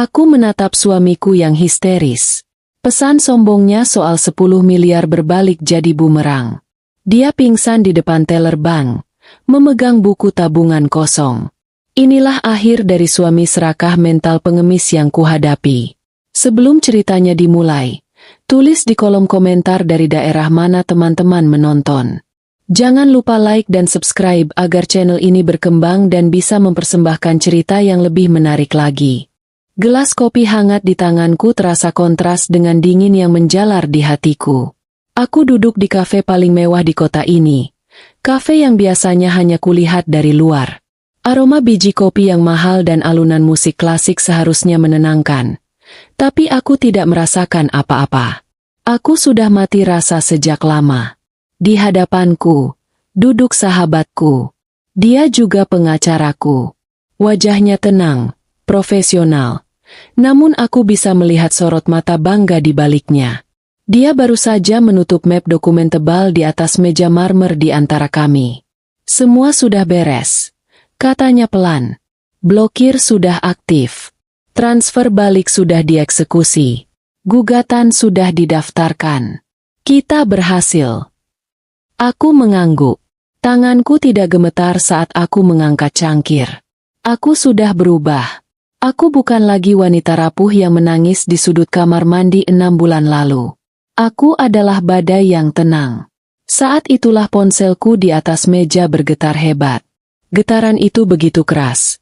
Aku menatap suamiku yang histeris. Pesan sombongnya soal 10 miliar berbalik jadi bumerang. Dia pingsan di depan teller bank, memegang buku tabungan kosong. Inilah akhir dari suami serakah mental pengemis yang kuhadapi. Sebelum ceritanya dimulai, tulis di kolom komentar dari daerah mana teman-teman menonton. Jangan lupa like dan subscribe agar channel ini berkembang dan bisa mempersembahkan cerita yang lebih menarik lagi. Gelas kopi hangat di tanganku terasa kontras dengan dingin yang menjalar di hatiku. Aku duduk di kafe paling mewah di kota ini. Kafe yang biasanya hanya kulihat dari luar. Aroma biji kopi yang mahal dan alunan musik klasik seharusnya menenangkan. Tapi aku tidak merasakan apa-apa. Aku sudah mati rasa sejak lama. Di hadapanku, duduk sahabatku. Dia juga pengacaraku. Wajahnya tenang, profesional. Namun aku bisa melihat sorot mata bangga di baliknya. Dia baru saja menutup map dokumen tebal di atas meja marmer di antara kami. Semua sudah beres, katanya pelan. Blokir sudah aktif. Transfer balik sudah dieksekusi. Gugatan sudah didaftarkan. Kita berhasil. Aku mengangguk. Tanganku tidak gemetar saat aku mengangkat cangkir. Aku sudah berubah. Aku bukan lagi wanita rapuh yang menangis di sudut kamar mandi 6 bulan lalu. Aku adalah badai yang tenang. Saat itulah ponselku di atas meja bergetar hebat. Getaran itu begitu keras.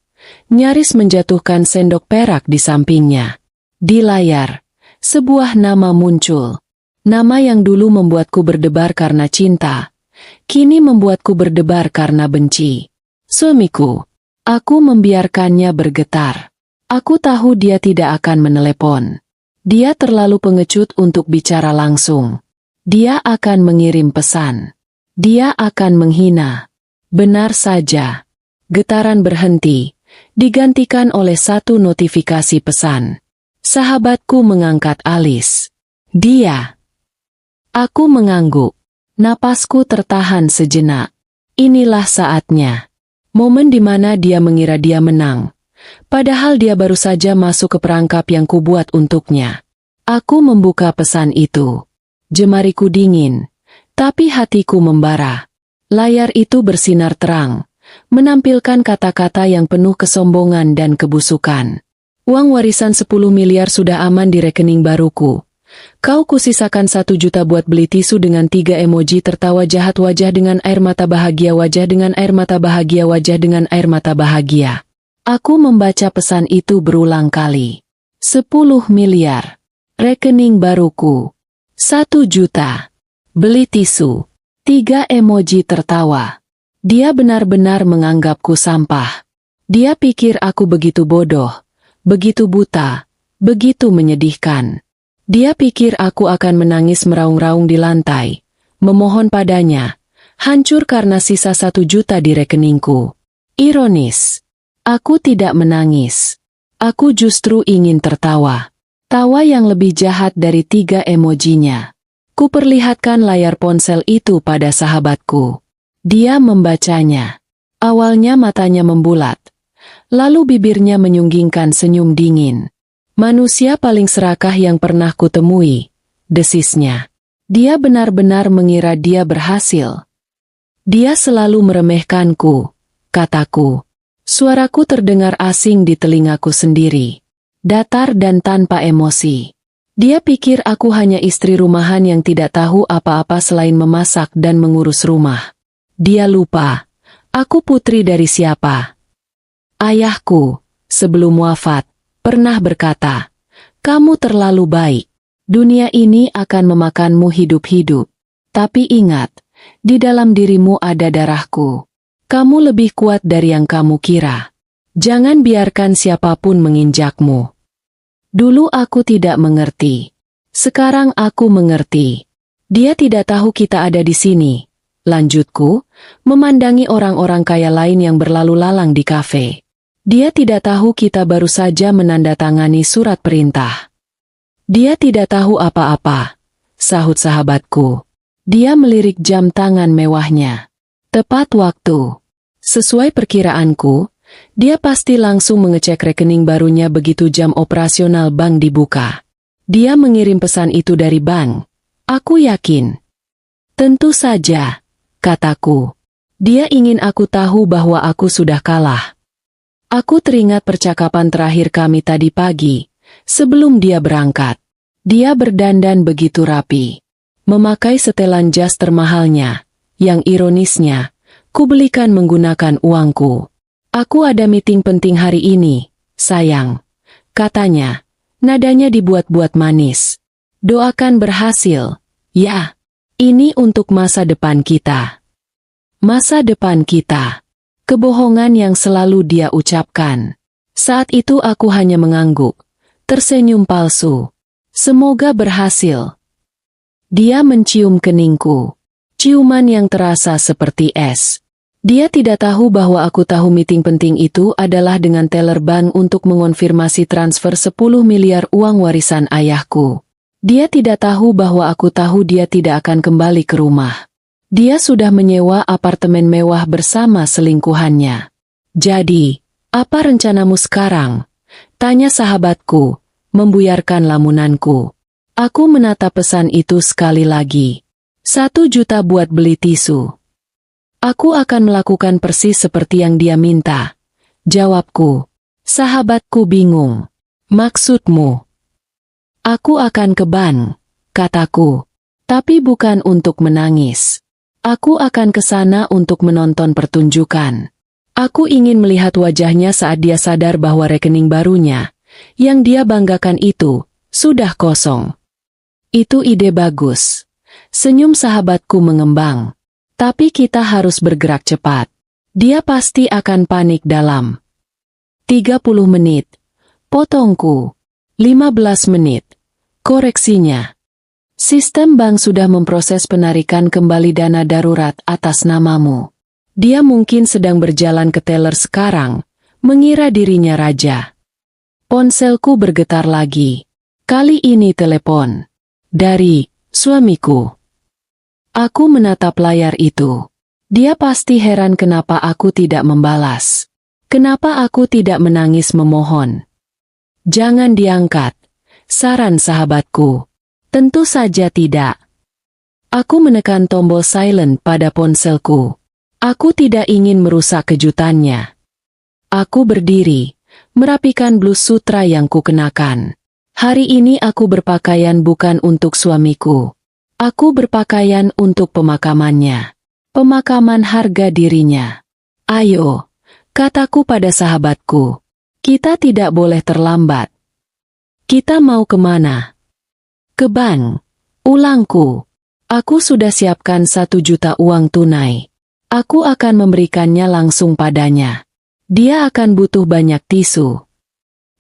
Nyaris menjatuhkan sendok perak di sampingnya. Di layar, sebuah nama muncul. Nama yang dulu membuatku berdebar karena cinta. Kini membuatku berdebar karena benci. Suamiku. Aku membiarkannya bergetar. Aku tahu dia tidak akan menelepon. Dia terlalu pengecut untuk bicara langsung. Dia akan mengirim pesan. Dia akan menghina. Benar saja. Getaran berhenti, digantikan oleh satu notifikasi pesan. Sahabatku mengangkat alis. Dia. Aku mengangguk. Napasku tertahan sejenak. Inilah saatnya. Momen di mana dia mengira dia menang. Padahal dia baru saja masuk ke perangkap yang kubuat untuknya. Aku membuka pesan itu. Jemariku dingin, tapi hatiku membara. Layar itu bersinar terang, menampilkan kata-kata yang penuh kesombongan dan kebusukan. Uang warisan 10 miliar sudah aman di rekening baruku. Kau kusisakan 1 juta buat beli tisu dengan 3 emoji tertawa jahat, wajah dengan air mata bahagia, wajah dengan air mata bahagia, wajah dengan air mata bahagia. Aku membaca pesan itu berulang kali. 10 miliar. Rekening baruku. 1 juta. Beli tisu. 3 emoji tertawa. Dia benar-benar menganggapku sampah. Dia pikir aku begitu bodoh, begitu buta, begitu menyedihkan. Dia pikir aku akan menangis meraung-raung di lantai, memohon padanya, hancur karena sisa 1 juta di rekeningku. Ironis. Aku tidak menangis. Aku justru ingin tertawa. Tawa yang lebih jahat dari 3 emojinya. Kuperlihatkan layar ponsel itu pada sahabatku. Dia membacanya. Awalnya matanya membulat. Lalu bibirnya menyunggingkan senyum dingin. Manusia paling serakah yang pernah kutemui, desisnya. Dia benar-benar mengira dia berhasil. Dia selalu meremehkanku, kataku. Suaraku terdengar asing di telingaku sendiri. Datar dan tanpa emosi. Dia pikir aku hanya istri rumahan yang tidak tahu apa-apa selain memasak dan mengurus rumah. Dia lupa. Aku putri dari siapa? Ayahku, sebelum wafat, pernah berkata, "Kamu terlalu baik. Dunia ini akan memakanmu hidup-hidup. Tapi ingat, di dalam dirimu ada darahku. Kamu lebih kuat dari yang kamu kira. Jangan biarkan siapapun menginjakmu." Dulu aku tidak mengerti. Sekarang aku mengerti. Dia tidak tahu kita ada di sini. Lanjutku, memandangi orang-orang kaya lain yang berlalu lalang di kafe. Dia tidak tahu kita baru saja menandatangani surat perintah. Dia tidak tahu apa-apa, sahut sahabatku. Dia melirik jam tangan mewahnya. Tepat waktu. Sesuai perkiraanku, Dia pasti langsung mengecek rekening barunya begitu jam operasional bank dibuka. Dia mengirim pesan itu dari bank. Aku yakin. Tentu saja, kataku. Dia ingin aku tahu bahwa aku sudah kalah. Aku teringat percakapan terakhir kami tadi pagi, sebelum dia berangkat. Dia berdandan begitu rapi. Memakai setelan jas termahalnya. Yang ironisnya, kubelikan menggunakan uangku. Aku ada meeting penting hari ini, sayang. Katanya, nadanya dibuat-buat manis. Doakan berhasil. Ya, ini untuk masa depan kita. Masa depan kita. Kebohongan yang selalu dia ucapkan. Saat itu aku hanya mengangguk, tersenyum palsu. Semoga berhasil. Dia mencium keningku. Ciuman yang terasa seperti es. Dia tidak tahu bahwa aku tahu meeting penting itu adalah dengan teller bank untuk mengonfirmasi transfer 10 miliar uang warisan ayahku. Dia tidak tahu bahwa aku tahu dia tidak akan kembali ke rumah. Dia sudah menyewa apartemen mewah bersama selingkuhannya. Jadi, apa rencanamu sekarang? Tanya sahabatku, membuyarkan lamunanku. Aku menatap pesan itu sekali lagi. 1 juta buat beli tisu. Aku akan melakukan persis seperti yang dia minta. Jawabku. Sahabatku bingung. Maksudmu? Aku akan ke bank, kataku. Tapi bukan untuk menangis. Aku akan ke sana untuk menonton pertunjukan. Aku ingin melihat wajahnya saat dia sadar bahwa rekening barunya, yang dia banggakan itu, sudah kosong. Itu ide bagus. Senyum sahabatku mengembang. Tapi kita harus bergerak cepat. Dia pasti akan panik dalam 30 menit. Potongku. 15 menit. Koreksinya. Sistem bank sudah memproses penarikan kembali dana darurat atas namamu. Dia mungkin sedang berjalan ke teller sekarang, mengira dirinya raja. Ponselku bergetar lagi. Kali ini telepon. Dari suamiku. Aku menatap layar itu. Dia pasti heran kenapa aku tidak membalas. Kenapa aku tidak menangis memohon. Jangan diangkat. Saran sahabatku. Tentu saja tidak. Aku menekan tombol silent pada ponselku. Aku tidak ingin merusak kejutannya. Aku berdiri, merapikan blus sutra yang kukenakan. Hari ini aku berpakaian bukan untuk suamiku. Aku berpakaian untuk pemakamannya. Pemakaman harga dirinya. Ayo, kataku pada sahabatku. Kita tidak boleh terlambat. Kita mau kemana? Ke bank. Ulangku. Aku sudah siapkan 1 juta uang tunai. Aku akan memberikannya langsung padanya. Dia akan butuh banyak tisu.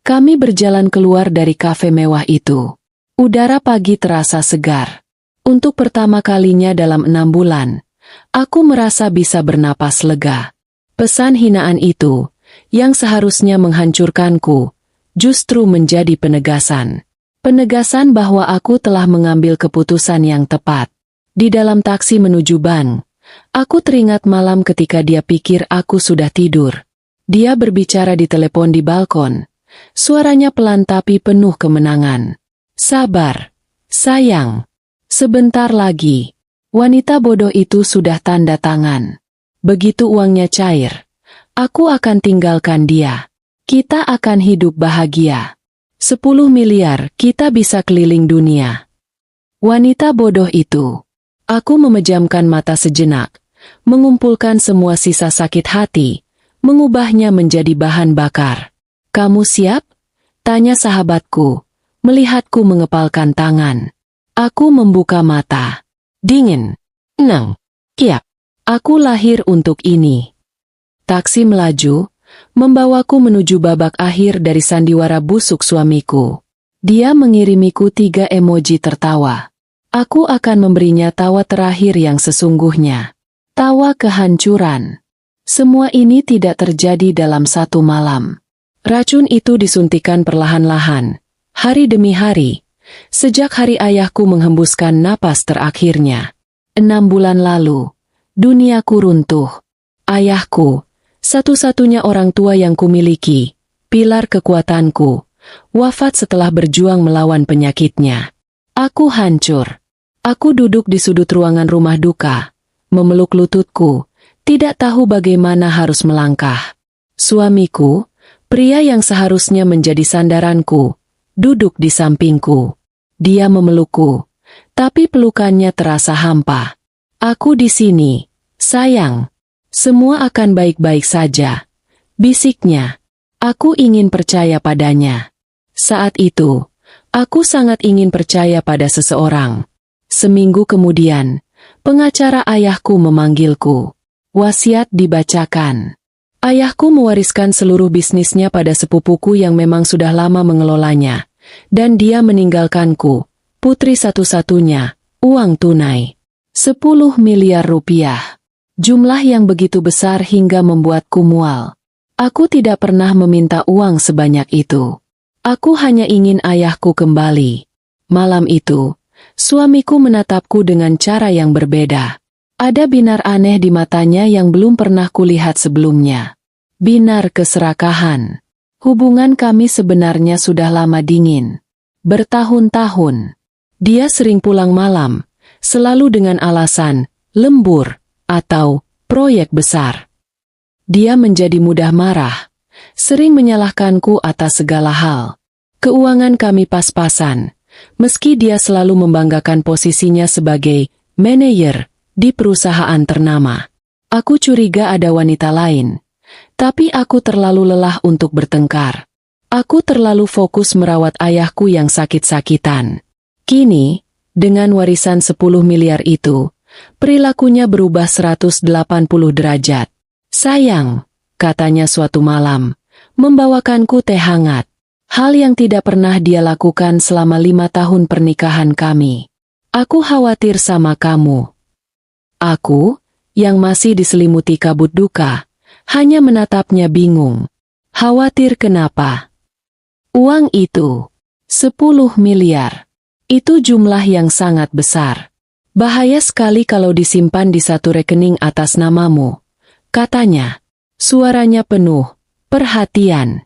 Kami berjalan keluar dari kafe mewah itu. Udara pagi terasa segar. Untuk pertama kalinya dalam 6 bulan, aku merasa bisa bernapas lega. Pesan hinaan itu, yang seharusnya menghancurkanku, justru menjadi penegasan. Penegasan bahwa aku telah mengambil keputusan yang tepat. Di dalam taksi menuju bank, aku teringat malam ketika dia pikir aku sudah tidur. Dia berbicara di telepon di balkon. Suaranya pelan tapi penuh kemenangan. Sabar, sayang. Sebentar lagi, wanita bodoh itu sudah tanda tangan. Begitu uangnya cair, aku akan tinggalkan dia. Kita akan hidup bahagia. 10 miliar, kita bisa keliling dunia. Wanita bodoh itu. Aku memejamkan mata sejenak, mengumpulkan semua sisa sakit hati, mengubahnya menjadi bahan bakar. Kamu siap? Tanya sahabatku, melihatku mengepalkan tangan. Aku membuka mata. Dingin. Nang. Kiap. Aku lahir untuk ini. Taksi melaju, membawaku menuju babak akhir dari sandiwara busuk suamiku. Dia mengirimiku 3 emoji tertawa. Aku akan memberinya tawa terakhir yang sesungguhnya. Tawa kehancuran. Semua ini tidak terjadi dalam 1 malam. Racun itu disuntikan perlahan-lahan, hari demi hari. Sejak hari ayahku menghembuskan napas terakhirnya. 6 bulan lalu, duniaku runtuh. Ayahku, Satu-satunya orang tua yang kumiliki, pilar kekuatanku, wafat setelah berjuang melawan penyakitnya. Aku hancur. Aku duduk di sudut ruangan rumah duka, memeluk lututku, tidak tahu bagaimana harus melangkah. Suamiku, pria yang seharusnya menjadi sandaranku, duduk di sampingku. Dia memelukku, tapi pelukannya terasa hampa. Aku di sini, sayang. Semua akan baik-baik saja, bisiknya. Aku ingin percaya padanya. Saat itu, aku sangat ingin percaya pada seseorang. Seminggu kemudian, pengacara ayahku memanggilku. Wasiat dibacakan. Ayahku mewariskan seluruh bisnisnya pada sepupuku yang memang sudah lama mengelolanya, dan dia meninggalkanku, putri satu-satunya, uang tunai. 10 miliar rupiah. Jumlah yang begitu besar hingga membuatku mual. Aku tidak pernah meminta uang sebanyak itu. Aku hanya ingin ayahku kembali. Malam itu, suamiku menatapku dengan cara yang berbeda. Ada binar aneh di matanya yang belum pernah kulihat sebelumnya. Binar keserakahan. Hubungan kami sebenarnya sudah lama dingin. Bertahun-tahun. Dia sering pulang malam, selalu dengan alasan lembur atau proyek besar. Dia menjadi mudah marah, sering menyalahkanku atas segala hal. Keuangan kami pas-pasan. Meski dia selalu membanggakan posisinya sebagai manajer di perusahaan ternama. Aku curiga ada wanita lain. Tapi aku terlalu lelah untuk bertengkar. Aku terlalu fokus merawat ayahku yang sakit-sakitan. Kini, dengan warisan 10 miliar itu, perilakunya berubah 180 derajat. Sayang, katanya suatu malam, membawakanku teh hangat. Hal yang tidak pernah dia lakukan selama 5 tahun pernikahan kami. Aku khawatir sama kamu. Aku, yang masih diselimuti kabut duka, hanya menatapnya bingung. Khawatir kenapa? Uang itu, 10 miliar. Itu jumlah yang sangat besar. Bahaya sekali kalau disimpan di satu rekening atas namamu. Katanya, suaranya penuh perhatian.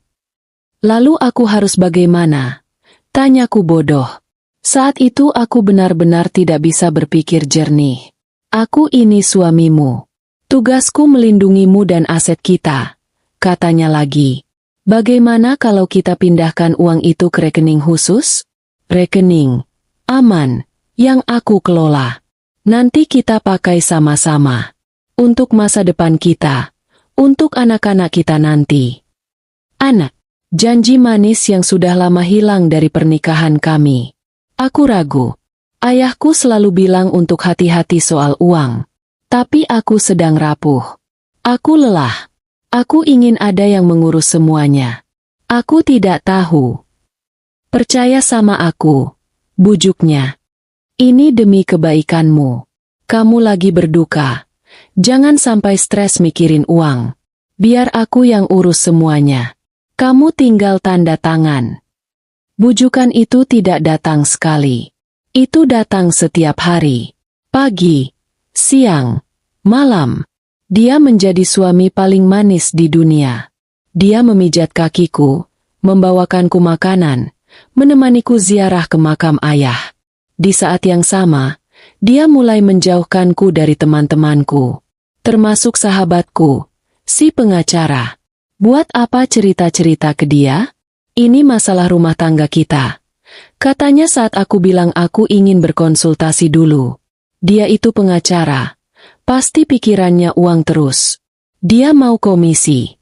Lalu aku harus bagaimana? Tanyaku bodoh. Saat itu aku benar-benar tidak bisa berpikir jernih. Aku ini suamimu. Tugasku melindungimu dan aset kita. Katanya lagi. Bagaimana kalau kita pindahkan uang itu ke rekening khusus? Rekening aman yang aku kelola. Nanti kita pakai sama-sama. Untuk masa depan kita. Untuk anak-anak kita nanti. Anak. Janji manis yang sudah lama hilang dari pernikahan kami. Aku ragu. Ayahku selalu bilang untuk hati-hati soal uang. Tapi aku sedang rapuh. Aku lelah. Aku ingin ada yang mengurus semuanya. Aku tidak tahu. Percaya sama aku. Bujuknya. Ini demi kebaikanmu. Kamu lagi berduka. Jangan sampai stres mikirin uang. Biar aku yang urus semuanya. Kamu tinggal tanda tangan. Bujukan itu tidak datang sekali. Itu datang setiap hari. Pagi, siang, malam. Dia menjadi suami paling manis di dunia. Dia memijat kakiku, membawakanku makanan, menemaniku ziarah ke makam ayah. Di saat yang sama, dia mulai menjauhkanku dari teman-temanku, termasuk sahabatku, si pengacara. Buat apa cerita-cerita ke dia? Ini masalah rumah tangga kita. Katanya saat aku bilang aku ingin berkonsultasi dulu. Dia itu pengacara. Pasti pikirannya uang terus. Dia mau komisi.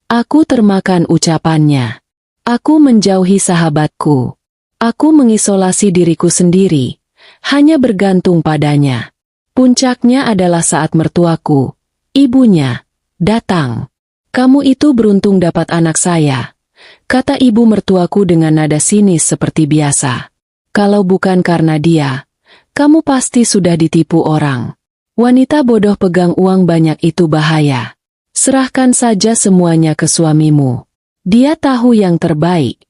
Aku termakan ucapannya. Aku menjauhi sahabatku. Aku mengisolasi diriku sendiri. Hanya bergantung padanya. Puncaknya adalah saat mertuaku, ibunya, datang. Kamu itu beruntung dapat anak saya, kata ibu mertuaku dengan nada sinis seperti biasa. Kalau bukan karena dia, kamu pasti sudah ditipu orang. Wanita bodoh pegang uang banyak itu bahaya. Serahkan saja semuanya ke suamimu. Dia tahu yang terbaik.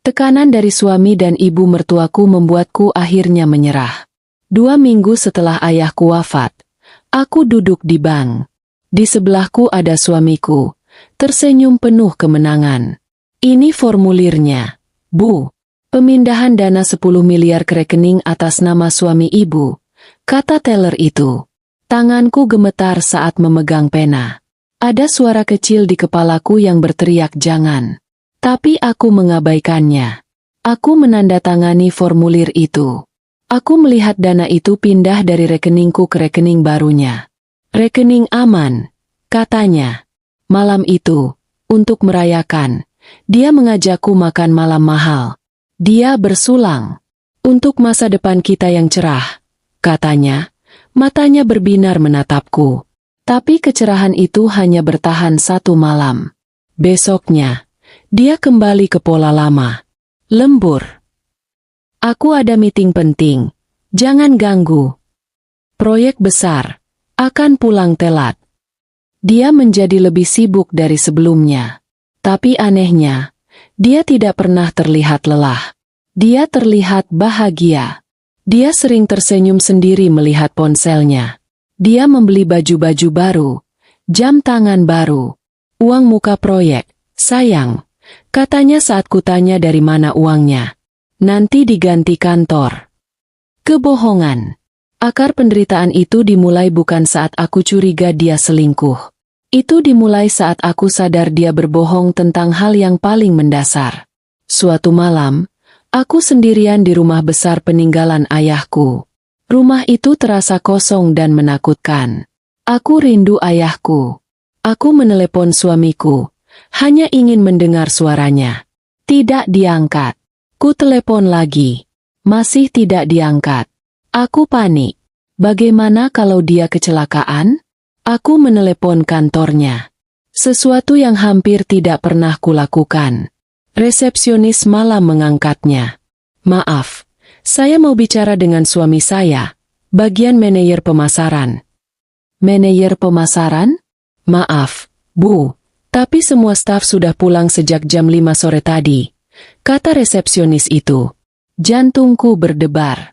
Tekanan dari suami dan ibu mertuaku membuatku akhirnya menyerah. 2 minggu setelah ayahku wafat, aku duduk di bank. Di sebelahku ada suamiku, tersenyum penuh kemenangan. Ini formulirnya, Bu. Pemindahan dana 10 miliar ke rekening atas nama suami ibu, kata teller itu. Tanganku gemetar saat memegang pena. Ada suara kecil di kepalaku yang berteriak jangan. Tapi aku mengabaikannya. Aku menandatangani formulir itu. Aku melihat dana itu pindah dari rekeningku ke rekening barunya. Rekening aman, katanya. Malam itu, untuk merayakan, dia mengajakku makan malam mahal. Dia bersulang. Untuk masa depan kita yang cerah, katanya. Matanya berbinar menatapku. Tapi kecerahan itu hanya bertahan 1 malam. Besoknya, dia kembali ke pola lama. Lembur. Aku ada meeting penting. Jangan ganggu. Proyek besar. Akan pulang telat. Dia menjadi lebih sibuk dari sebelumnya. Tapi anehnya, dia tidak pernah terlihat lelah. Dia terlihat bahagia. Dia sering tersenyum sendiri melihat ponselnya. Dia membeli baju-baju baru, jam tangan baru, uang muka proyek. Sayang, katanya saat kutanya dari mana uangnya. Nanti diganti kantor. Kebohongan. Akar penderitaan itu dimulai bukan saat aku curiga dia selingkuh. Itu dimulai saat aku sadar dia berbohong tentang hal yang paling mendasar. Suatu malam, aku sendirian di rumah besar peninggalan ayahku. Rumah itu terasa kosong dan menakutkan. Aku rindu ayahku. Aku menelepon suamiku, hanya ingin mendengar suaranya. Tidak diangkat. Ku telepon lagi. Masih tidak diangkat. Aku panik. Bagaimana kalau dia kecelakaan? Aku menelepon kantornya. Sesuatu yang hampir tidak pernah kulakukan. Resepsionis malah mengangkatnya. Maaf, saya mau bicara dengan suami saya, bagian manajer pemasaran. Manajer pemasaran? Maaf, Bu, tapi semua staf sudah pulang sejak jam 5 sore tadi, kata resepsionis itu. Jantungku berdebar.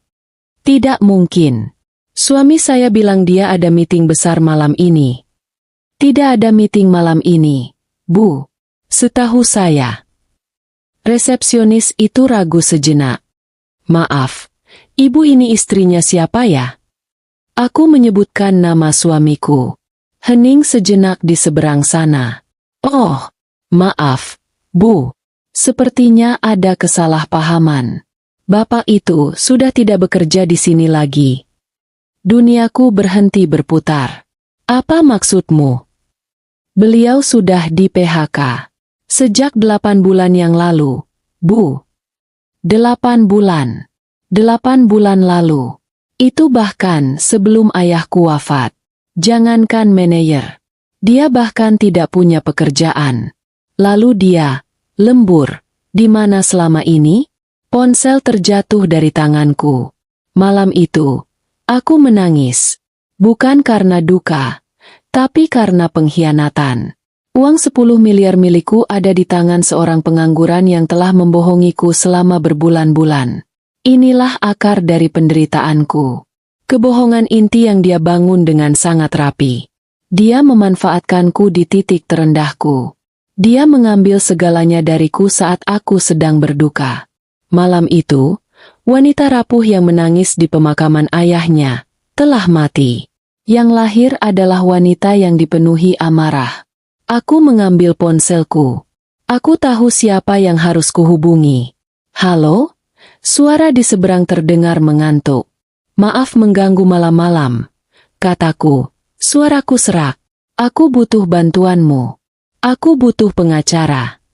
Tidak mungkin. Suami saya bilang dia ada meeting besar malam ini. Tidak ada meeting malam ini, Bu. Setahu saya. Resepsionis itu ragu sejenak. Maaf, ibu ini istrinya siapa ya? Aku menyebutkan nama suamiku. Hening sejenak di seberang sana. Oh, maaf, Bu. Sepertinya ada kesalahpahaman. Bapak itu sudah tidak bekerja di sini lagi. Duniaku berhenti berputar. Apa maksudmu? Beliau sudah di PHK. Sejak 8 bulan yang lalu, Bu. 8 bulan. 8 bulan lalu. Itu bahkan sebelum ayahku wafat. Jangankan manajer. Dia bahkan tidak punya pekerjaan. Lalu dia, lembur. Di mana selama ini? Ponsel terjatuh dari tanganku. Malam itu, aku menangis. Bukan karena duka, tapi karena pengkhianatan. Uang 10 miliar milikku ada di tangan seorang pengangguran yang telah membohongiku selama berbulan-bulan. Inilah akar dari penderitaanku. Kebohongan inti yang dia bangun dengan sangat rapi. Dia memanfaatkanku di titik terendahku. Dia mengambil segalanya dariku saat aku sedang berduka. Malam itu, wanita rapuh yang menangis di pemakaman ayahnya telah mati. Yang lahir adalah wanita yang dipenuhi amarah. Aku mengambil ponselku. Aku tahu siapa yang harus kuhubungi. Halo? Suara di seberang terdengar mengantuk. Maaf mengganggu malam-malam, kataku. Suaraku serak. Aku butuh bantuanmu. Aku butuh pengacara.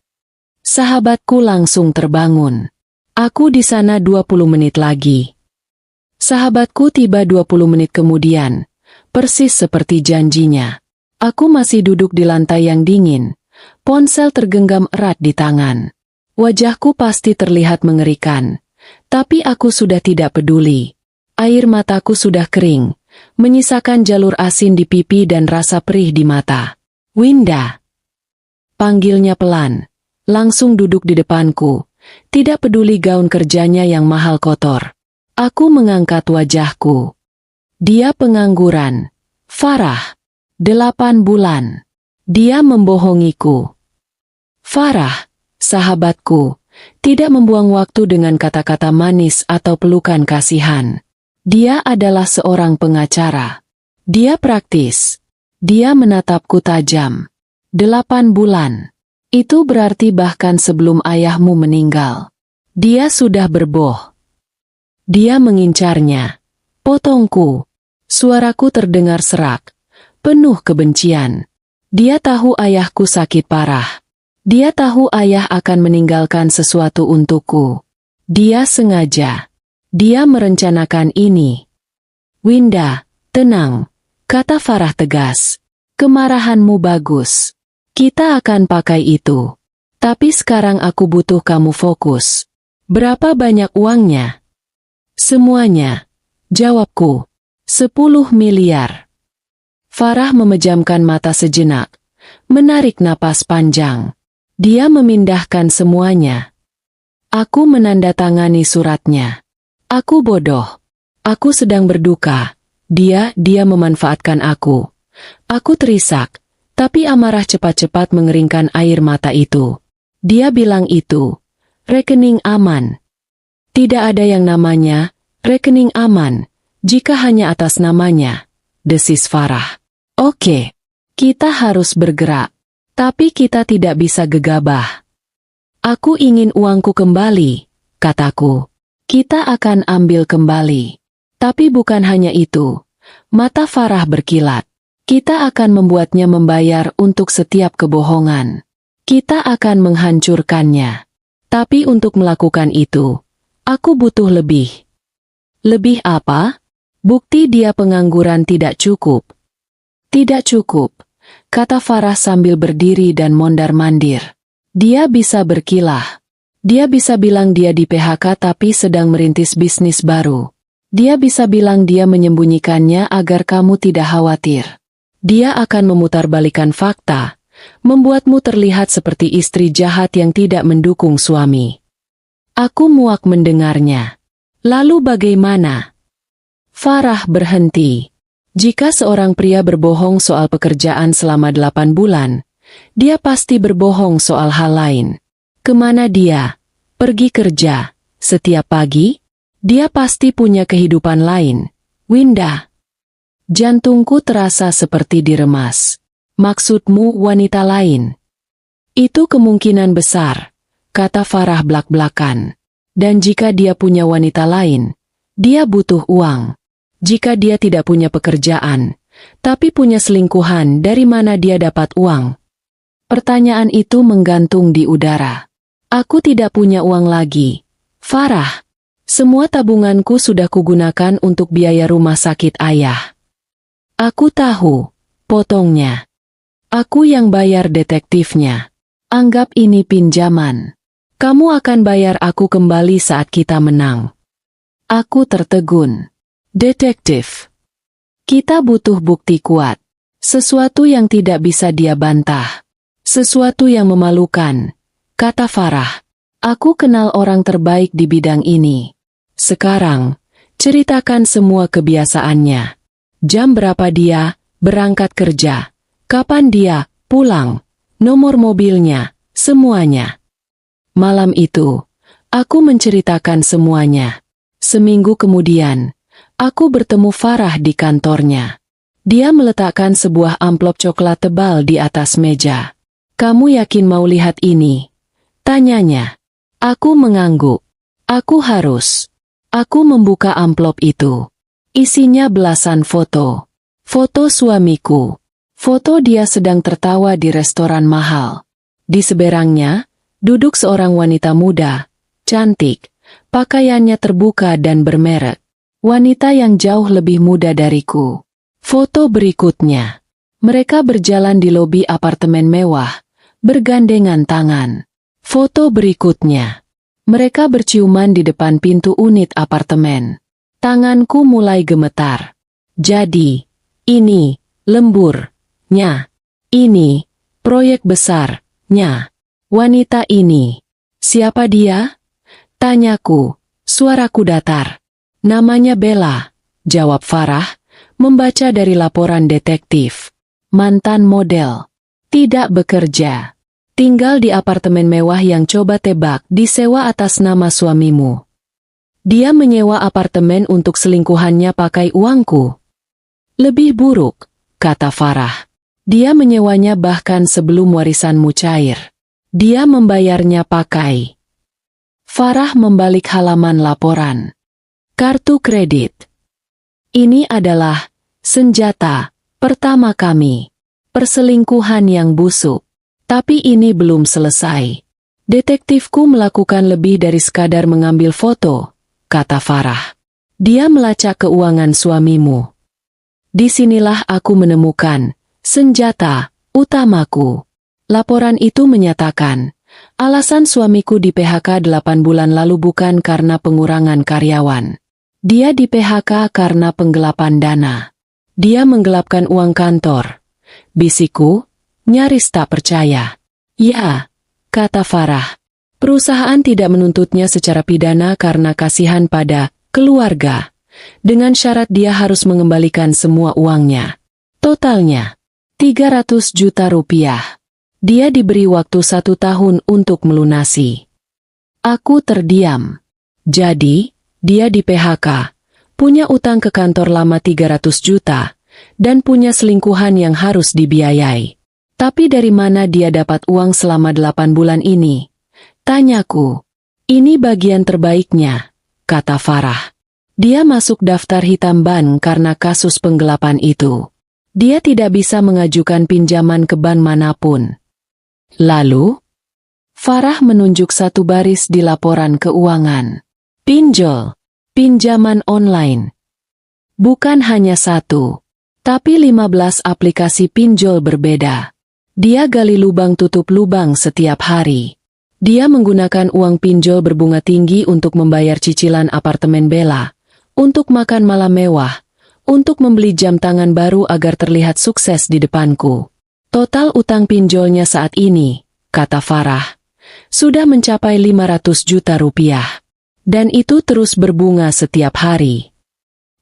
Sahabatku langsung terbangun. Aku di sana 20 menit lagi. Sahabatku tiba 20 menit kemudian. Persis seperti janjinya. Aku masih duduk di lantai yang dingin. Ponsel tergenggam erat di tangan. Wajahku pasti terlihat mengerikan. Tapi aku sudah tidak peduli. Air mataku sudah kering. Menyisakan jalur asin di pipi dan rasa perih di mata. Winda. Panggilnya pelan. Langsung duduk di depanku. Tidak peduli gaun kerjanya yang mahal kotor. Aku mengangkat wajahku. Dia pengangguran. Farah. 8 bulan. Dia membohongiku. Farah, sahabatku, tidak membuang waktu dengan kata-kata manis atau pelukan kasihan. Dia adalah seorang pengacara. Dia praktis. Dia menatapku tajam. 8 bulan. Itu berarti bahkan sebelum ayahmu meninggal. Dia sudah berboh. Dia mengincarnya. Potongku. Suaraku terdengar serak, penuh kebencian. Dia tahu ayahku sakit parah. Dia tahu ayah akan meninggalkan sesuatu untukku. Dia sengaja. Dia merencanakan ini. Winda, tenang, kata Farah tegas. Kemarahanmu bagus. Kita akan pakai itu. Tapi sekarang aku butuh kamu fokus. Berapa banyak uangnya? Semuanya. Jawabku. 10 miliar. Farah memejamkan mata sejenak, menarik napas panjang. Dia memindahkan semuanya. Aku menandatangani suratnya. Aku bodoh. Aku sedang berduka. Dia memanfaatkan aku. Aku terisak, tapi amarah cepat-cepat mengeringkan air mata itu. Dia bilang itu. Rekening aman. Tidak ada yang namanya rekening aman, jika hanya atas namanya, desis Farah. Oke, kita harus bergerak, tapi kita tidak bisa gegabah. Aku ingin uangku kembali, kataku. Kita akan ambil kembali. Tapi bukan hanya itu. Mata Farah berkilat. Kita akan membuatnya membayar untuk setiap kebohongan. Kita akan menghancurkannya. Tapi untuk melakukan itu, aku butuh lebih. Lebih apa? Bukti dia pengangguran tidak cukup. Tidak cukup, kata Farah sambil berdiri dan mondar-mandir. Dia bisa berkilah. Dia bisa bilang dia di PHK tapi sedang merintis bisnis baru. Dia bisa bilang dia menyembunyikannya agar kamu tidak khawatir. Dia akan memutarbalikkan fakta, membuatmu terlihat seperti istri jahat yang tidak mendukung suami. Aku muak mendengarnya. Lalu bagaimana? Farah berhenti. Jika seorang pria berbohong soal pekerjaan selama 8 bulan, dia pasti berbohong soal hal lain. Kemana dia? Pergi kerja. Setiap pagi? Dia pasti punya kehidupan lain. Winda. Jantungku terasa seperti diremas. Maksudmu wanita lain? Itu kemungkinan besar, kata Farah blak-blakan. Dan jika dia punya wanita lain, dia butuh uang. Jika dia tidak punya pekerjaan, tapi punya selingkuhan, dari mana dia dapat uang? Pertanyaan itu menggantung di udara. Aku tidak punya uang lagi. Farah, semua tabunganku sudah kugunakan untuk biaya rumah sakit ayah. Aku tahu, potongnya. Aku yang bayar detektifnya. Anggap ini pinjaman. Kamu akan bayar aku kembali saat kita menang. Aku tertegun. Detektif. Kita butuh bukti kuat. Sesuatu yang tidak bisa dia bantah. Sesuatu yang memalukan, kata Farah. Aku kenal orang terbaik di bidang ini. Sekarang, ceritakan semua kebiasaannya. Jam berapa dia berangkat kerja? Kapan dia pulang? Nomor mobilnya, semuanya. Malam itu, aku menceritakan semuanya. Seminggu kemudian, aku bertemu Farah di kantornya. Dia meletakkan sebuah amplop coklat tebal di atas meja. Kamu yakin mau lihat ini? Tanyanya. Aku mengangguk. Aku harus. Aku membuka amplop itu. Isinya belasan foto. Foto suamiku. Foto dia sedang tertawa di restoran mahal. Di seberangnya, duduk seorang wanita muda, cantik, pakaiannya terbuka dan bermerek. Wanita yang jauh lebih muda dariku. Foto berikutnya. Mereka berjalan di lobi apartemen mewah, bergandengan tangan. Foto berikutnya. Mereka berciuman di depan pintu unit apartemen. Tanganku mulai gemetar. Jadi, ini, lemburnya. Ini, proyek besarnya. Wanita ini. Siapa dia? Tanyaku, suaraku datar. Namanya Bella, jawab Farah, membaca dari laporan detektif. mantan model, tidak bekerja, tinggal di apartemen mewah yang coba tebak disewa atas nama suamimu. Dia menyewa apartemen untuk selingkuhannya pakai uangku. Lebih buruk, kata Farah. Dia menyewanya bahkan sebelum warisanmu cair. Dia membayarnya pakai. Farah membalik halaman laporan. Kartu kredit. Ini adalah senjata pertama kami. Perselingkuhan yang busuk. Tapi ini belum selesai. Detektifku melakukan lebih dari sekadar mengambil foto, kata Farah. Dia melacak keuangan suamimu. Disinilah aku menemukan senjata utamaku. Laporan itu menyatakan, alasan suamiku di PHK 8 bulan lalu bukan karena pengurangan karyawan. Dia di PHK karena penggelapan dana. Dia menggelapkan uang kantor. Bisikku, nyaris tak percaya. Ya, kata Farah. Perusahaan tidak menuntutnya secara pidana karena kasihan pada keluarga. Dengan syarat dia harus mengembalikan semua uangnya. Totalnya 300 juta rupiah. Dia diberi waktu 1 tahun untuk melunasi. Aku terdiam. Jadi, dia di PHK, punya utang ke kantor lama 300 juta, dan punya selingkuhan yang harus dibiayai. Tapi dari mana dia dapat uang selama 8 bulan ini? Tanyaku. Ini bagian terbaiknya, kata Farah. Dia masuk daftar hitam ban karena kasus penggelapan itu. Dia tidak bisa mengajukan pinjaman ke bank manapun. Lalu, Farah menunjuk 1 baris di laporan keuangan. Pinjol, pinjaman online. Bukan hanya 1, tapi 15 aplikasi pinjol berbeda. Dia gali lubang tutup lubang setiap hari. Dia menggunakan uang pinjol berbunga tinggi untuk membayar cicilan apartemen Bella, untuk makan malam mewah, untuk membeli jam tangan baru agar terlihat sukses di depanku. Total utang pinjolnya saat ini, kata Farah, sudah mencapai 500 juta rupiah. Dan itu terus berbunga setiap hari.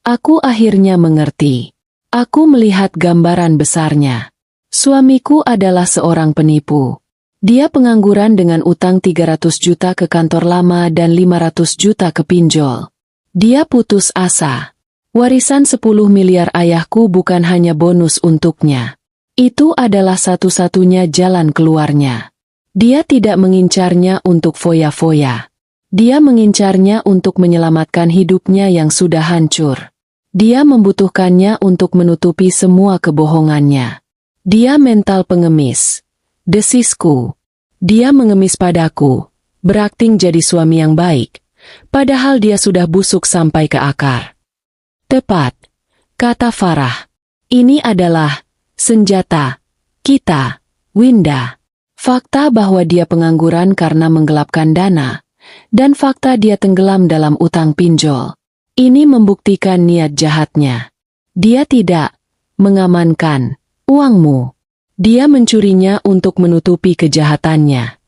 Aku akhirnya mengerti. Aku melihat gambaran besarnya. Suamiku adalah seorang penipu. Dia pengangguran dengan utang 300 juta ke kantor lama dan 500 juta ke pinjol. Dia putus asa. Warisan 10 miliar ayahku bukan hanya bonus untuknya. Itu adalah satu-satunya jalan keluarnya. Dia tidak mengincarnya untuk foya-foya. Dia mengincarnya untuk menyelamatkan hidupnya yang sudah hancur. Dia membutuhkannya untuk menutupi semua kebohongannya. Dia mental pengemis. Desisku. Dia mengemis padaku, berakting jadi suami yang baik, padahal dia sudah busuk sampai ke akar. Tepat, kata Farah. Ini adalah senjata kita, Winda. Fakta bahwa dia pengangguran karena menggelapkan dana, dan fakta dia tenggelam dalam utang pinjol. Ini membuktikan niat jahatnya. Dia tidak mengamankan uangmu. Dia mencurinya untuk menutupi kejahatannya.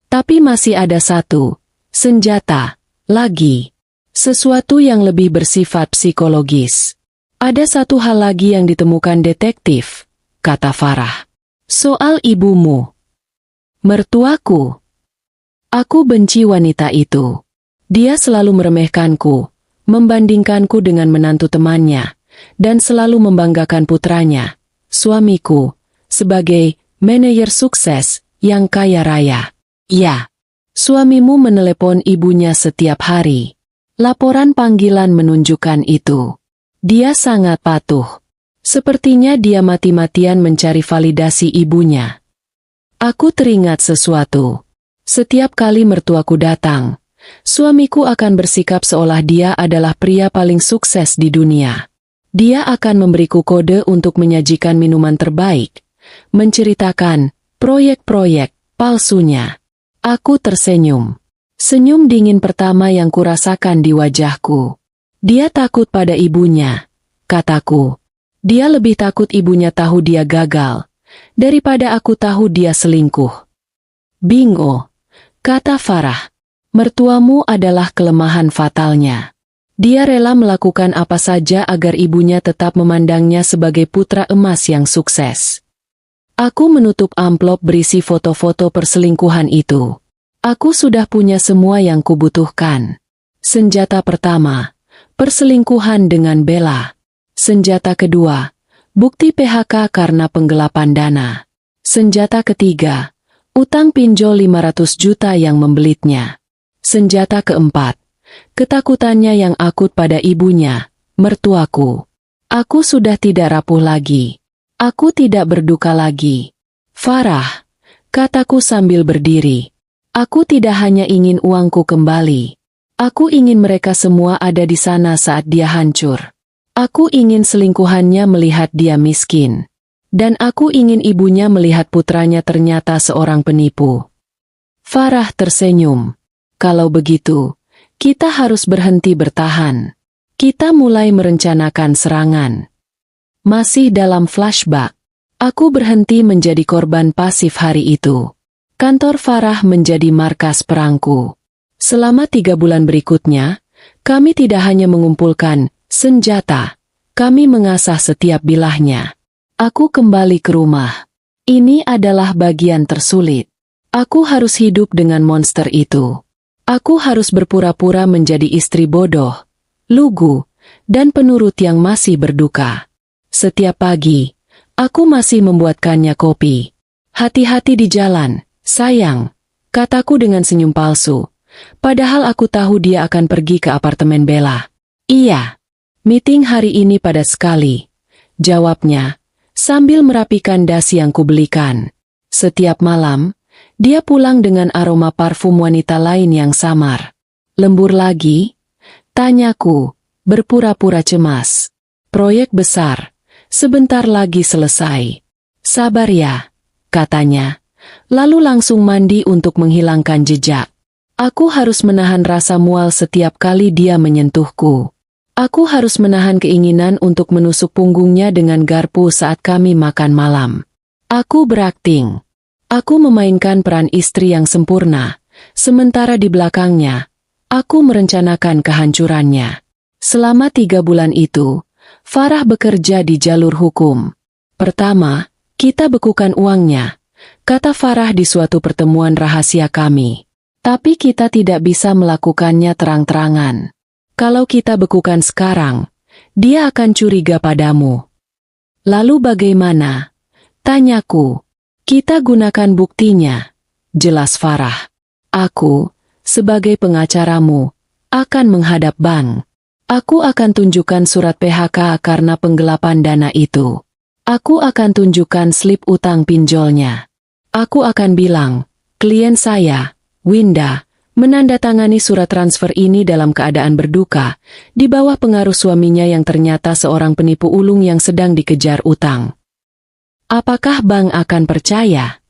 Tapi masih ada satu senjata lagi. Sesuatu yang lebih bersifat psikologis. Ada satu hal lagi yang ditemukan detektif, kata Farah. Soal ibumu. Mertuaku. Aku benci wanita itu. Dia selalu meremehkanku, membandingkanku dengan menantu temannya, dan selalu membanggakan putranya, suamiku, sebagai manajer sukses yang kaya raya. Ya, suamimu menelepon ibunya setiap hari. Laporan panggilan menunjukkan itu. Dia sangat patuh. Sepertinya dia mati-matian mencari validasi ibunya. Aku teringat sesuatu. Setiap kali mertuaku datang, suamiku akan bersikap seolah dia adalah pria paling sukses di dunia. Dia akan memberiku kode untuk menyajikan minuman terbaik, menceritakan proyek-proyek palsunya. Aku tersenyum. Senyum dingin pertama yang kurasakan di wajahku. Dia takut pada ibunya, kataku. Dia lebih takut ibunya tahu dia gagal, daripada aku tahu dia selingkuh. Bingo, kata Farah. Mertuamu adalah kelemahan fatalnya. Dia rela melakukan apa saja agar ibunya tetap memandangnya sebagai putra emas yang sukses. Aku menutup amplop berisi foto-foto perselingkuhan itu. Aku sudah punya semua yang kubutuhkan. Senjata pertama, perselingkuhan dengan Bella. Senjata kedua, bukti PHK karena penggelapan dana. Senjata ketiga, utang pinjol 500 juta yang membelitnya. Senjata keempat, ketakutannya yang akut pada ibunya, mertuaku. Aku sudah tidak rapuh lagi. Aku tidak berduka lagi. Farah, kataku sambil berdiri. Aku tidak hanya ingin uangku kembali. Aku ingin mereka semua ada di sana saat dia hancur. Aku ingin selingkuhannya melihat dia miskin. Dan aku ingin ibunya melihat putranya ternyata seorang penipu. Farah tersenyum. Kalau begitu, kita harus berhenti bertahan. Kita mulai merencanakan serangan. Masih dalam flashback, aku berhenti menjadi korban pasif hari itu. Kantor Farah menjadi markas perangku. Selama 3 bulan berikutnya, kami tidak hanya mengumpulkan senjata, kami mengasah setiap bilahnya. Aku kembali ke rumah. Ini adalah bagian tersulit. Aku harus hidup dengan monster itu. Aku harus berpura-pura menjadi istri bodoh, lugu, dan penurut yang masih berduka. Setiap pagi, aku masih membuatkannya kopi. Hati-hati di jalan, sayang, kataku dengan senyum palsu. Padahal aku tahu dia akan pergi ke apartemen Bella. Iya, meeting hari ini padat sekali, jawabnya, sambil merapikan dasi yang kubelikan. Setiap malam, dia pulang dengan aroma parfum wanita lain yang samar. Lembur lagi? Tanyaku, berpura-pura cemas. Proyek besar, sebentar lagi selesai. Sabar ya, katanya. Lalu langsung mandi untuk menghilangkan jejak. Aku harus menahan rasa mual setiap kali dia menyentuhku. Aku harus menahan keinginan untuk menusuk punggungnya dengan garpu saat kami makan malam. Aku berakting. Aku memainkan peran istri yang sempurna, sementara di belakangnya, aku merencanakan kehancurannya. Selama 3 bulan itu, Farah bekerja di jalur hukum. Pertama, kita bekukan uangnya, kata Farah di suatu pertemuan rahasia kami. Tapi kita tidak bisa melakukannya terang-terangan. Kalau kita bekukan sekarang, dia akan curiga padamu. Lalu bagaimana? Tanyaku. Kita gunakan buktinya. Jelas Farah. Aku, sebagai pengacaramu, akan menghadap bank. Aku akan tunjukkan surat PHK karena penggelapan dana itu. Aku akan tunjukkan slip utang pinjolnya. Aku akan bilang, klien saya, Winda, menandatangani surat transfer ini dalam keadaan berduka, di bawah pengaruh suaminya yang ternyata seorang penipu ulung yang sedang dikejar utang. Apakah bank akan percaya?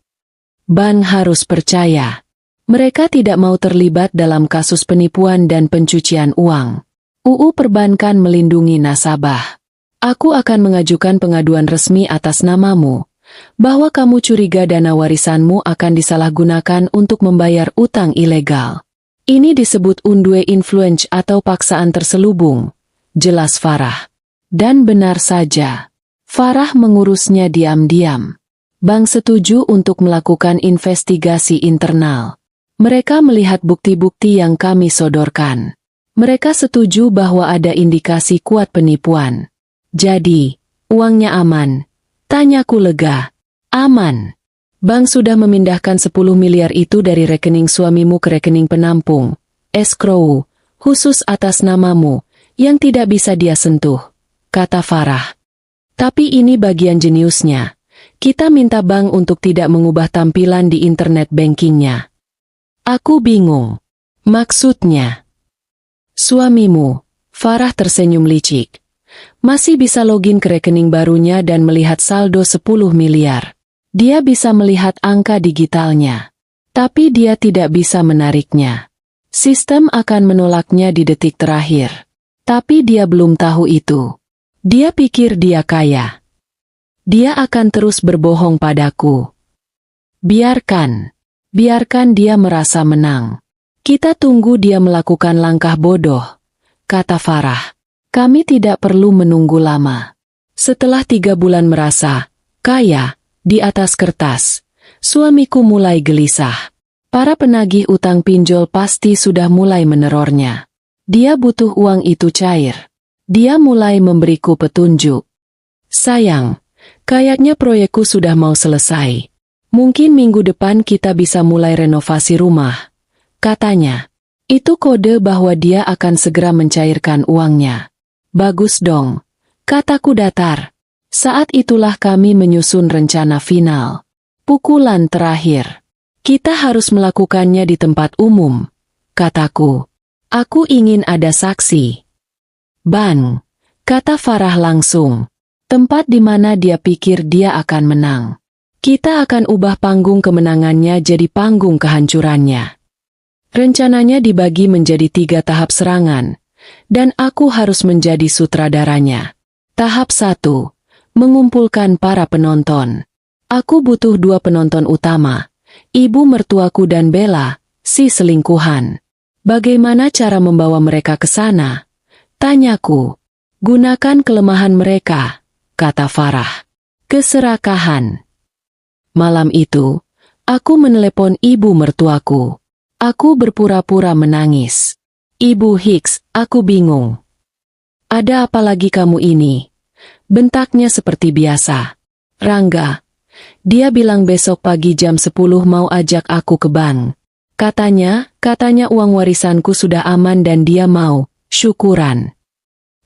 Bank harus percaya. Mereka tidak mau terlibat dalam kasus penipuan dan pencucian uang. UU Perbankan melindungi nasabah. Aku akan mengajukan pengaduan resmi atas namamu, bahwa kamu curiga dana warisanmu akan disalahgunakan untuk membayar utang ilegal. Ini disebut undue influence atau paksaan terselubung, jelas Farah. Dan benar saja. Farah mengurusnya diam-diam. Bank setuju untuk melakukan investigasi internal. Mereka melihat bukti-bukti yang kami sodorkan. Mereka setuju bahwa ada indikasi kuat penipuan. Jadi, uangnya aman? Tanyaku lega. Aman. Bank sudah memindahkan 10 miliar itu dari rekening suamimu ke rekening penampung, escrow, khusus atas namamu, yang tidak bisa dia sentuh, kata Farah. Tapi ini bagian jeniusnya. Kita minta bank untuk tidak mengubah tampilan di internet bankingnya. Aku bingung. Maksudnya? Suamimu, Farah tersenyum licik, masih bisa login ke rekening barunya dan melihat saldo 10 miliar. Dia bisa melihat angka digitalnya. Tapi dia tidak bisa menariknya. Sistem akan menolaknya di detik terakhir. Tapi dia belum tahu itu. Dia pikir dia kaya. Dia akan terus berbohong padaku. Biarkan dia merasa menang. Kita tunggu dia melakukan langkah bodoh, kata Farah. Kami tidak perlu menunggu lama. Setelah 3 bulan merasa kaya di atas kertas, suamiku mulai gelisah. Para penagih utang pinjol pasti sudah mulai menerornya. Dia butuh uang itu cair. Dia mulai memberiku petunjuk. Sayang, kayaknya proyekku sudah mau selesai. Mungkin minggu depan kita bisa mulai renovasi rumah, katanya. Itu kode bahwa dia akan segera mencairkan uangnya. Bagus dong, kataku datar. Saat itulah kami menyusun rencana final. Pukulan terakhir. Kita harus melakukannya di tempat umum, kataku. Aku ingin ada saksi. Bang, kata Farah langsung. Tempat di mana dia pikir dia akan menang. Kita akan ubah panggung kemenangannya jadi panggung kehancurannya. Rencananya dibagi menjadi 3 tahap serangan, dan aku harus menjadi sutradaranya. Tahap 1, mengumpulkan para penonton. Aku butuh 2 penonton utama, ibu mertuaku dan Bella, si selingkuhan. Bagaimana cara membawa mereka ke sana? Tanyaku. Gunakan kelemahan mereka, kata Farah. Keserakahan. Malam itu, aku menelepon ibu mertuaku. Aku berpura-pura menangis. Ibu Hicks, aku bingung. Ada apa lagi kamu ini? Bentaknya seperti biasa. Rangga. Dia bilang besok pagi jam 10 mau ajak aku ke bank. Katanya uang warisanku sudah aman dan dia mau syukuran.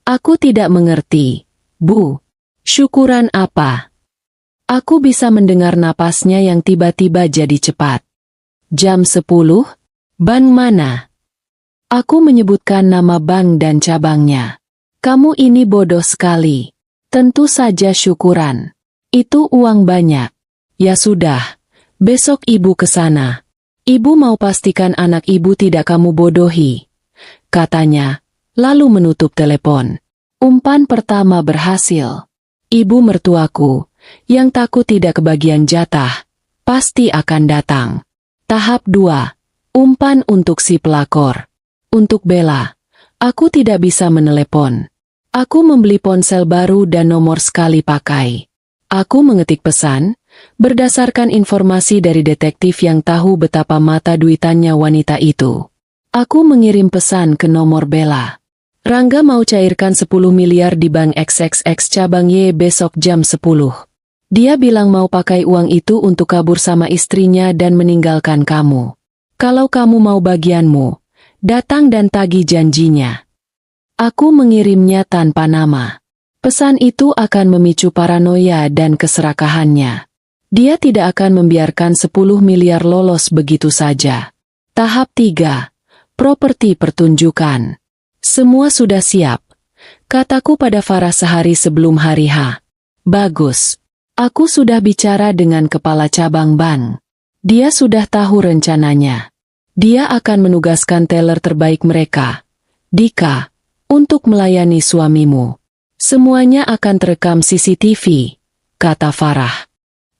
Aku tidak mengerti. Bu, syukuran apa? Aku bisa mendengar napasnya yang tiba-tiba jadi cepat. Jam 10? Bank mana? Aku menyebutkan nama bank dan cabangnya. Kamu ini bodoh sekali. Tentu saja syukuran. Itu uang banyak. Ya sudah, besok ibu ke sana. Ibu mau pastikan anak ibu tidak kamu bodohi, katanya, lalu menutup telepon. Umpan pertama berhasil. Ibu mertuaku, yang takut tidak kebagian jatah, pasti akan datang. Tahap 2. Umpan untuk si pelakor. Untuk Bella, aku tidak bisa menelepon. Aku membeli ponsel baru dan nomor sekali pakai. Aku mengetik pesan, berdasarkan informasi dari detektif yang tahu betapa mata duitannya wanita itu. Aku mengirim pesan ke nomor Bella. Rangga mau cairkan 10 miliar di bank XXX cabang Y besok jam 10. Dia bilang mau pakai uang itu untuk kabur sama istrinya dan meninggalkan kamu. Kalau kamu mau bagianmu, datang dan tagih janjinya. Aku mengirimnya tanpa nama. Pesan itu akan memicu paranoia dan keserakahannya. Dia tidak akan membiarkan 10 miliar lolos begitu saja. Tahap 3. Properti pertunjukan. Semua sudah siap. Kataku pada Farah sehari sebelum hari H. Bagus. Aku sudah bicara dengan kepala cabang bank. Dia sudah tahu rencananya. Dia akan menugaskan teller terbaik mereka, Dika, untuk melayani suamimu. Semuanya akan terekam CCTV, kata Farah.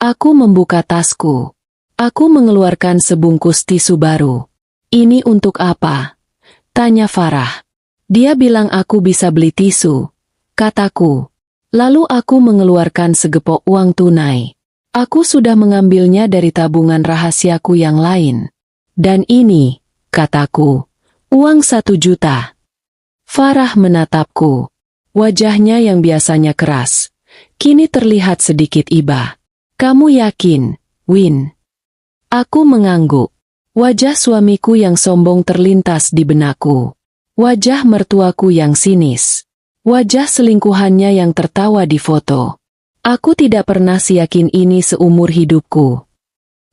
Aku membuka tasku. Aku mengeluarkan sebungkus tisu baru. Ini untuk apa? Tanya Farah. Dia bilang aku bisa beli tisu, kataku. Lalu aku mengeluarkan segepok uang tunai. Aku sudah mengambilnya dari tabungan rahasiaku yang lain. Dan ini, kataku, uang 1 juta. Farah menatapku. Wajahnya yang biasanya keras, kini terlihat sedikit iba. Kamu yakin, Win? Aku mengangguk. Wajah suamiku yang sombong terlintas di benakku. Wajah mertuaku yang sinis. Wajah selingkuhannya yang tertawa di foto. Aku tidak pernah seyakin ini seumur hidupku.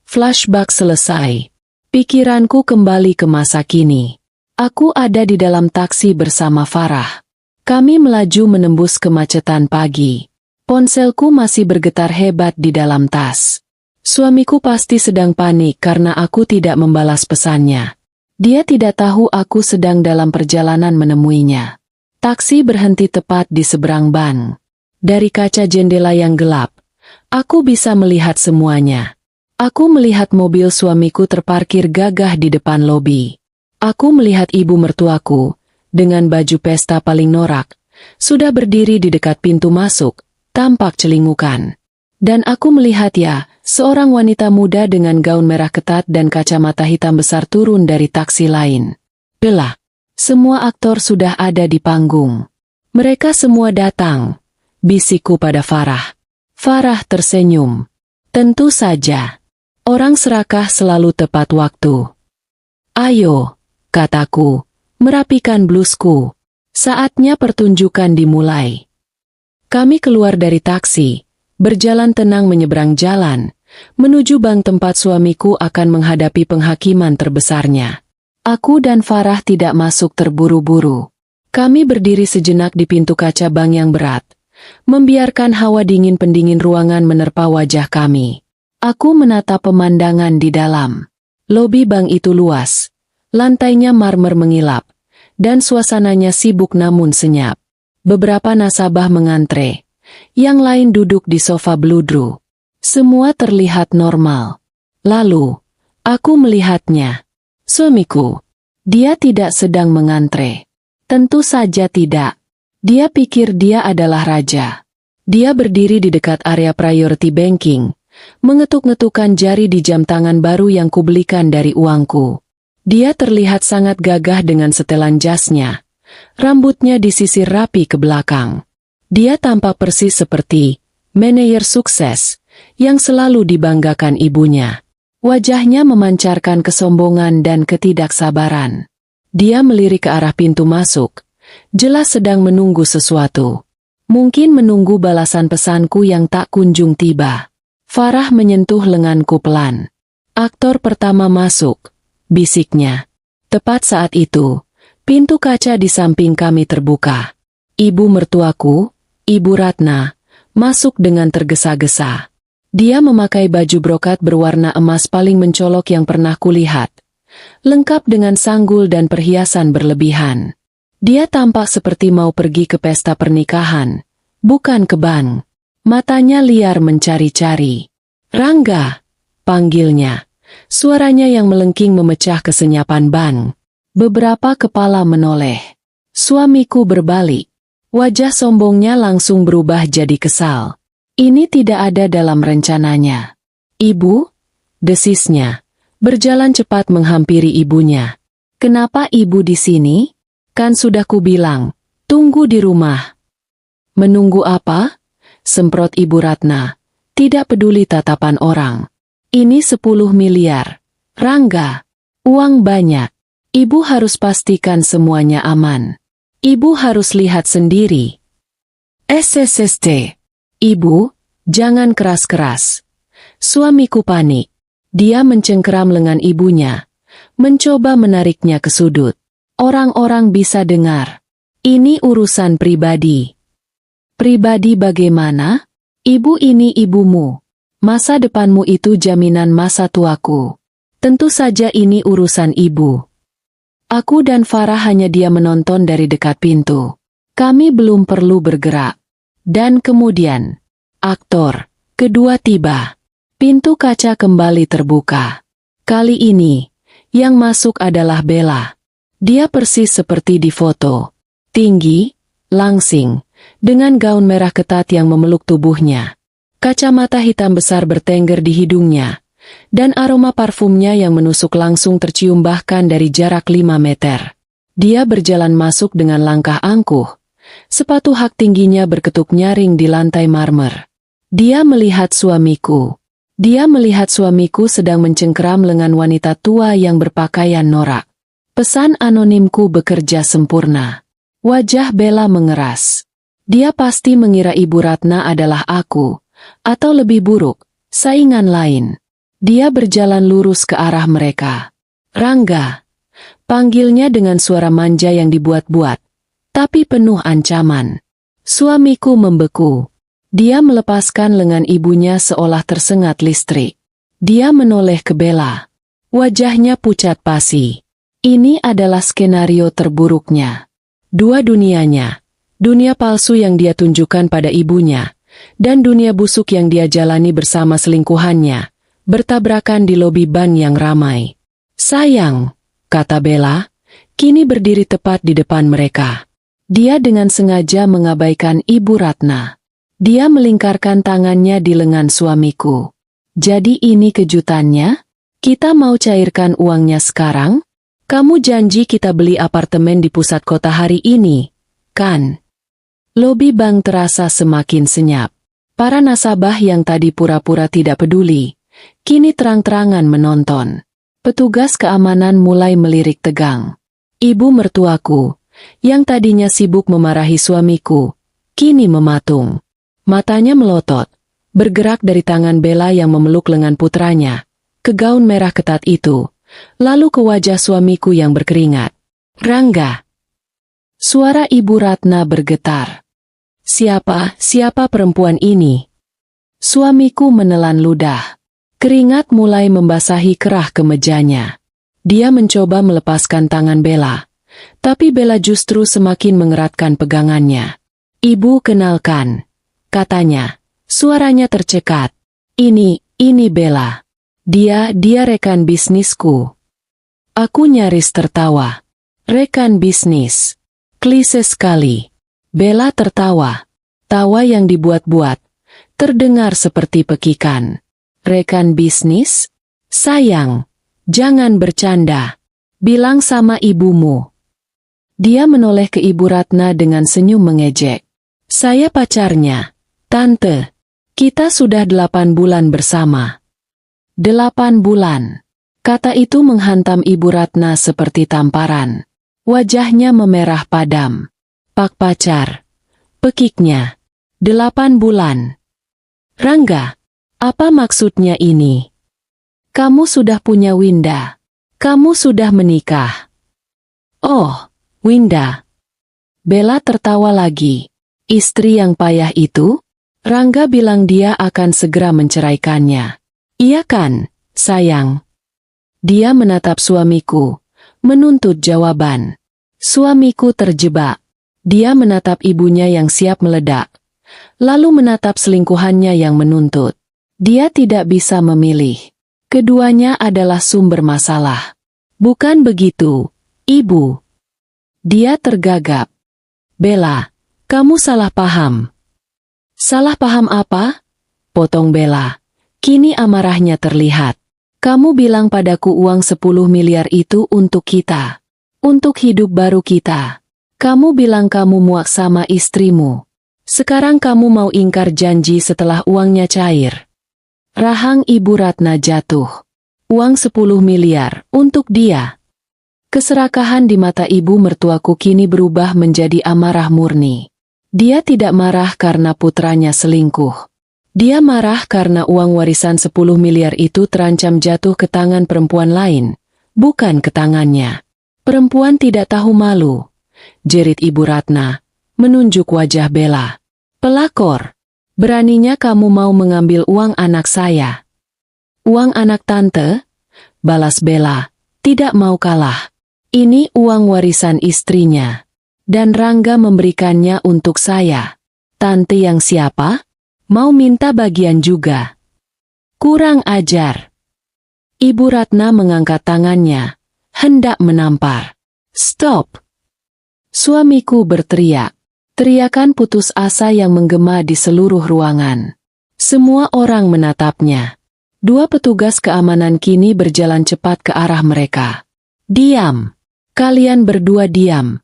Flashback selesai. Pikiranku kembali ke masa kini. Aku ada di dalam taksi bersama Farah. Kami melaju menembus kemacetan pagi. Ponselku masih bergetar hebat di dalam tas. Suamiku pasti sedang panik karena aku tidak membalas pesannya. Dia tidak tahu aku sedang dalam perjalanan menemuinya. Taksi berhenti tepat di seberang bank. Dari kaca jendela yang gelap, aku bisa melihat semuanya. Aku melihat mobil suamiku terparkir gagah di depan lobi. Aku melihat ibu mertuaku, dengan baju pesta paling norak, sudah berdiri di dekat pintu masuk, tampak celingukan. Dan aku melihat seorang wanita muda dengan gaun merah ketat dan kacamata hitam besar turun dari taksi lain. Belah, semua aktor sudah ada di panggung. Mereka semua datang, bisikku pada Farah. Farah tersenyum. Tentu saja. Orang serakah selalu tepat waktu. Ayo, kataku, merapikan blusku. Saatnya pertunjukan dimulai. Kami keluar dari taksi, berjalan tenang menyeberang jalan, menuju bank tempat suamiku akan menghadapi penghakiman terbesarnya. Aku dan Farah tidak masuk terburu-buru. Kami berdiri sejenak di pintu kaca bank yang berat, membiarkan hawa dingin pendingin ruangan menerpa wajah kami. Aku menatap pemandangan di dalam. Lobi bank itu luas, lantainya marmer mengilap, dan suasananya sibuk namun senyap. Beberapa nasabah mengantre, yang lain duduk di sofa bludru. Semua terlihat normal. Lalu, aku melihatnya. Suamiku. Dia tidak sedang mengantre. Tentu saja tidak. Dia pikir dia adalah raja. Dia berdiri di dekat area priority banking, mengetuk-ngetukkan jari di jam tangan baru yang kubelikan dari uangku. Dia terlihat sangat gagah dengan setelan jasnya. Rambutnya disisir rapi ke belakang. Dia tampak persis seperti manajer sukses yang selalu dibanggakan ibunya. Wajahnya memancarkan kesombongan dan ketidaksabaran. Dia melirik ke arah pintu masuk, jelas sedang menunggu sesuatu. Mungkin menunggu balasan pesanku yang tak kunjung tiba. Farah menyentuh lenganku pelan. Aktor pertama masuk, bisiknya. Tepat saat itu, pintu kaca di samping kami terbuka. Ibu mertuaku, Ibu Ratna, masuk dengan tergesa-gesa. Dia memakai baju brokat berwarna emas paling mencolok yang pernah kulihat, lengkap dengan sanggul dan perhiasan berlebihan. Dia tampak seperti mau pergi ke pesta pernikahan, bukan ke bank. Matanya liar mencari-cari. Rangga, panggilnya. Suaranya yang melengking memecah kesenyapan bank. Beberapa kepala menoleh. Suamiku berbalik. Wajah sombongnya langsung berubah jadi kesal. Ini tidak ada dalam rencananya. Ibu? Desisnya. Berjalan cepat menghampiri ibunya. Kenapa ibu di sini? Kan sudah kubilang, tunggu di rumah. Menunggu apa? Semprot Ibu Ratna. Tidak peduli tatapan orang. Ini 10 miliar. Rangga. Uang banyak. Ibu harus pastikan semuanya aman. Ibu harus lihat sendiri. SSST. Ibu, jangan keras-keras. Suamiku panik. Dia mencengkeram lengan ibunya. Mencoba menariknya ke sudut. Orang-orang bisa dengar. Ini urusan pribadi. Pribadi bagaimana? Ibu ini ibumu. Masa depanmu itu jaminan masa tuaku. Tentu saja ini urusan ibu. Aku dan Farah hanya dia menonton dari dekat pintu. Kami belum perlu bergerak. Dan kemudian, aktor kedua tiba. Pintu kaca kembali terbuka. Kali ini, yang masuk adalah Bella. Dia persis seperti di foto. Tinggi, langsing, dengan gaun merah ketat yang memeluk tubuhnya. Kacamata hitam besar bertengger di hidungnya, dan aroma parfumnya yang menusuk langsung tercium bahkan dari jarak 5 meter. Dia berjalan masuk dengan langkah angkuh. Sepatu hak tingginya berketuk nyaring di lantai marmer. Dia melihat suamiku. Dia melihat suamiku sedang mencengkeram lengan wanita tua yang berpakaian norak. Pesan anonimku bekerja sempurna. Wajah Bella mengeras. Dia pasti mengira Ibu Ratna adalah aku, atau lebih buruk, saingan lain. Dia berjalan lurus ke arah mereka. Rangga. Panggilnya dengan suara manja yang dibuat-buat, tapi penuh ancaman. Suamiku membeku. Dia melepaskan lengan ibunya seolah tersengat listrik. Dia menoleh ke Bella. Wajahnya pucat pasi. Ini adalah skenario terburuknya. Dua dunianya. Dunia palsu yang dia tunjukkan pada ibunya, dan dunia busuk yang dia jalani bersama selingkuhannya, bertabrakan di lobi bank yang ramai. Sayang, kata Bella, kini berdiri tepat di depan mereka. Dia dengan sengaja mengabaikan Ibu Ratna. Dia melingkarkan tangannya di lengan suamiku. Jadi ini kejutannya? Kita mau cairkan uangnya sekarang? Kamu janji kita beli apartemen di pusat kota hari ini, kan? Lobi bank terasa semakin senyap. Para nasabah yang tadi pura-pura tidak peduli, kini terang-terangan menonton. Petugas keamanan mulai melirik tegang. Ibu mertuaku, yang tadinya sibuk memarahi suamiku, kini mematung. Matanya melotot, bergerak dari tangan Bella yang memeluk lengan putranya, ke gaun merah ketat itu, lalu ke wajah suamiku yang berkeringat. Rangga. Suara Ibu Ratna bergetar. Siapa perempuan ini? Suamiku menelan ludah. Keringat mulai membasahi kerah kemejanya. Dia mencoba melepaskan tangan Bella, tapi Bella justru semakin mengeratkan pegangannya. Ibu kenalkan, katanya. Suaranya tercekat. Ini Bella. Dia rekan bisnisku. Aku nyaris tertawa. Rekan bisnis. Klise sekali. Bella tertawa. Tawa yang dibuat-buat. Terdengar seperti pekikan. Rekan bisnis? Sayang, jangan bercanda. Bilang sama ibumu. Dia menoleh ke Ibu Ratna dengan senyum mengejek. Saya pacarnya. Tante, kita sudah 8 bulan bersama. 8 bulan. Kata itu menghantam Ibu Ratna seperti tamparan. Wajahnya memerah padam. Pak pacar. Pekiknya. 8 bulan. Rangga, apa maksudnya ini? Kamu sudah punya Winda. Kamu sudah menikah. Oh, Winda. Bella tertawa lagi. Istri yang payah itu? Rangga bilang dia akan segera menceraikannya. Iya kan, sayang? Dia menatap suamiku, menuntut jawaban. Suamiku terjebak. Dia menatap ibunya yang siap meledak, lalu menatap selingkuhannya yang menuntut. Dia tidak bisa memilih. Keduanya adalah sumber masalah. Bukan begitu, Ibu. Dia tergagap. Bella, kamu salah paham. Salah paham apa? Potong Bella. Kini amarahnya terlihat. Kamu bilang padaku uang 10 miliar itu untuk kita. Untuk hidup baru kita. Kamu bilang kamu muak sama istrimu. Sekarang kamu mau ingkar janji setelah uangnya cair. Rahang Ibu Ratna jatuh. Uang 10 miliar untuk dia. Keserakahan di mata ibu mertuaku kini berubah menjadi amarah murni. Dia tidak marah karena putranya selingkuh. Dia marah karena uang warisan 10 miliar itu terancam jatuh ke tangan perempuan lain, bukan ke tangannya. Perempuan tidak tahu malu, jerit Ibu Ratna, menunjuk wajah Bella. Pelakor, beraninya kamu mau mengambil uang anak saya. Uang anak tante? Balas Bella, tidak mau kalah. Ini uang warisan istrinya. Dan Rangga memberikannya untuk saya. Tante yang siapa? Mau minta bagian juga. Kurang ajar. Ibu Ratna mengangkat tangannya, hendak menampar. Stop! Suamiku berteriak. Teriakan putus asa yang menggema di seluruh ruangan. Semua orang menatapnya. 2 petugas keamanan kini berjalan cepat ke arah mereka. Diam! Kalian berdua diam.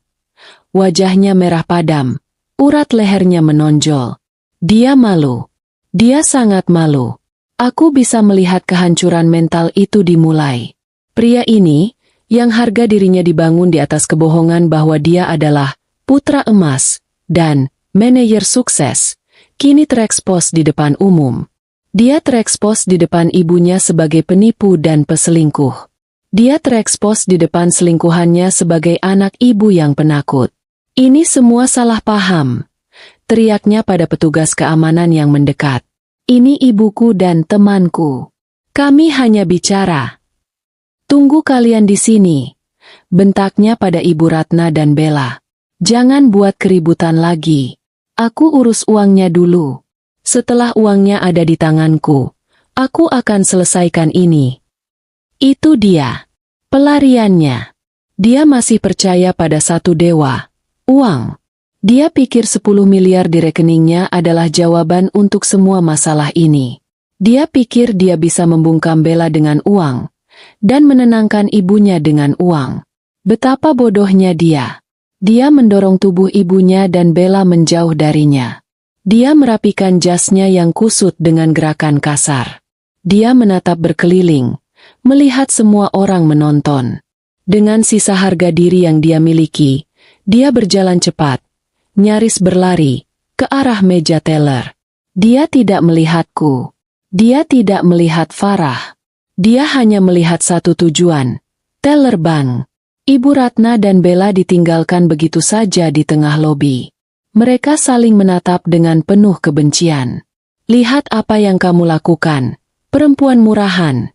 Wajahnya merah padam, urat lehernya menonjol. Dia malu. Dia sangat malu. Aku bisa melihat kehancuran mental itu dimulai. Pria ini, yang harga dirinya dibangun di atas kebohongan bahwa dia adalah putra emas dan manajer sukses, kini terekspos di depan umum. Dia terekspos di depan ibunya sebagai penipu dan peselingkuh. Dia terekspos di depan selingkuhannya sebagai anak ibu yang penakut. Ini semua salah paham. Teriaknya pada petugas keamanan yang mendekat. Ini ibuku dan temanku. Kami hanya bicara. Tunggu kalian di sini. Bentaknya pada Ibu Ratna dan Bella. Jangan buat keributan lagi. Aku urus uangnya dulu. Setelah uangnya ada di tanganku, aku akan selesaikan ini. Itu dia. Pelariannya. Dia masih percaya pada satu dewa, uang. Dia pikir 10 miliar di rekeningnya adalah jawaban untuk semua masalah ini. Dia pikir dia bisa membungkam Bella dengan uang, dan menenangkan ibunya dengan uang. Betapa bodohnya dia. Dia mendorong tubuh ibunya dan Bella menjauh darinya. Dia merapikan jasnya yang kusut dengan gerakan kasar. Dia menatap berkeliling, melihat semua orang menonton. Dengan sisa harga diri yang dia miliki, dia berjalan cepat, nyaris berlari, ke arah meja teller. Dia tidak melihatku. Dia tidak melihat Farah. Dia hanya melihat satu tujuan, teller bank. Ibu Ratna dan Bella ditinggalkan begitu saja di tengah lobi. Mereka saling menatap dengan penuh kebencian. "Lihat apa yang kamu lakukan, perempuan murahan,"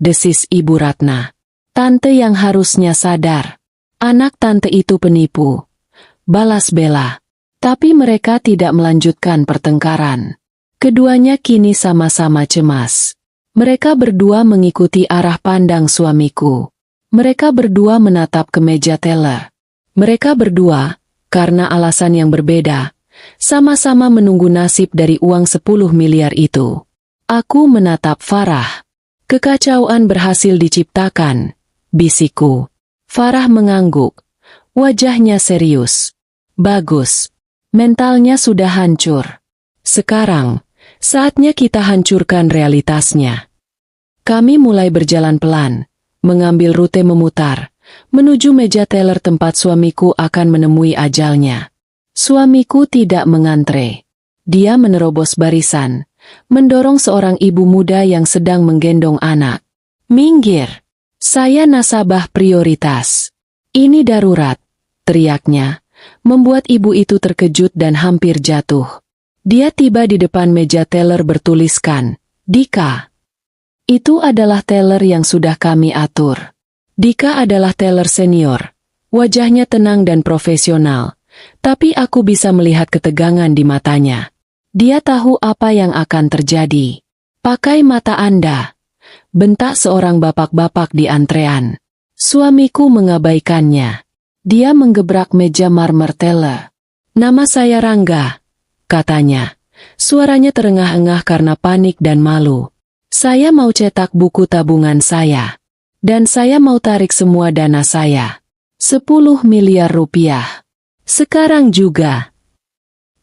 desis Ibu Ratna. "Tante yang harusnya sadar. Anak tante itu penipu," balas Bella. Tapi mereka tidak melanjutkan pertengkaran. Keduanya kini sama-sama cemas. Mereka berdua mengikuti arah pandang suamiku. Mereka berdua menatap ke meja teller. Mereka berdua, karena alasan yang berbeda, sama-sama menunggu nasib dari uang 10 miliar itu. Aku menatap Farah. Kekacauan berhasil diciptakan, bisikku. Farah mengangguk. Wajahnya serius. Bagus. Mentalnya sudah hancur. Sekarang, saatnya kita hancurkan realitasnya. Kami mulai berjalan pelan, mengambil rute memutar, menuju meja teller tempat suamiku akan menemui ajalnya. Suamiku tidak mengantre. Dia menerobos barisan, mendorong seorang ibu muda yang sedang menggendong anak. "Minggir! Saya nasabah prioritas. Ini darurat," teriaknya, membuat ibu itu terkejut dan hampir jatuh. Dia tiba di depan meja teller bertuliskan, "Dika." Itu adalah teller yang sudah kami atur. Dika adalah teller senior. Wajahnya tenang dan profesional, tapi aku bisa melihat ketegangan di matanya. Dia tahu apa yang akan terjadi. "Pakai mata Anda," bentak seorang bapak-bapak di antrean. Suamiku mengabaikannya. Dia menggebrak meja marmer teller. "Nama saya Rangga," katanya. Suaranya terengah-engah karena panik dan malu. "Saya mau cetak buku tabungan saya. Dan saya mau tarik semua dana saya. 10 miliar rupiah. Sekarang juga."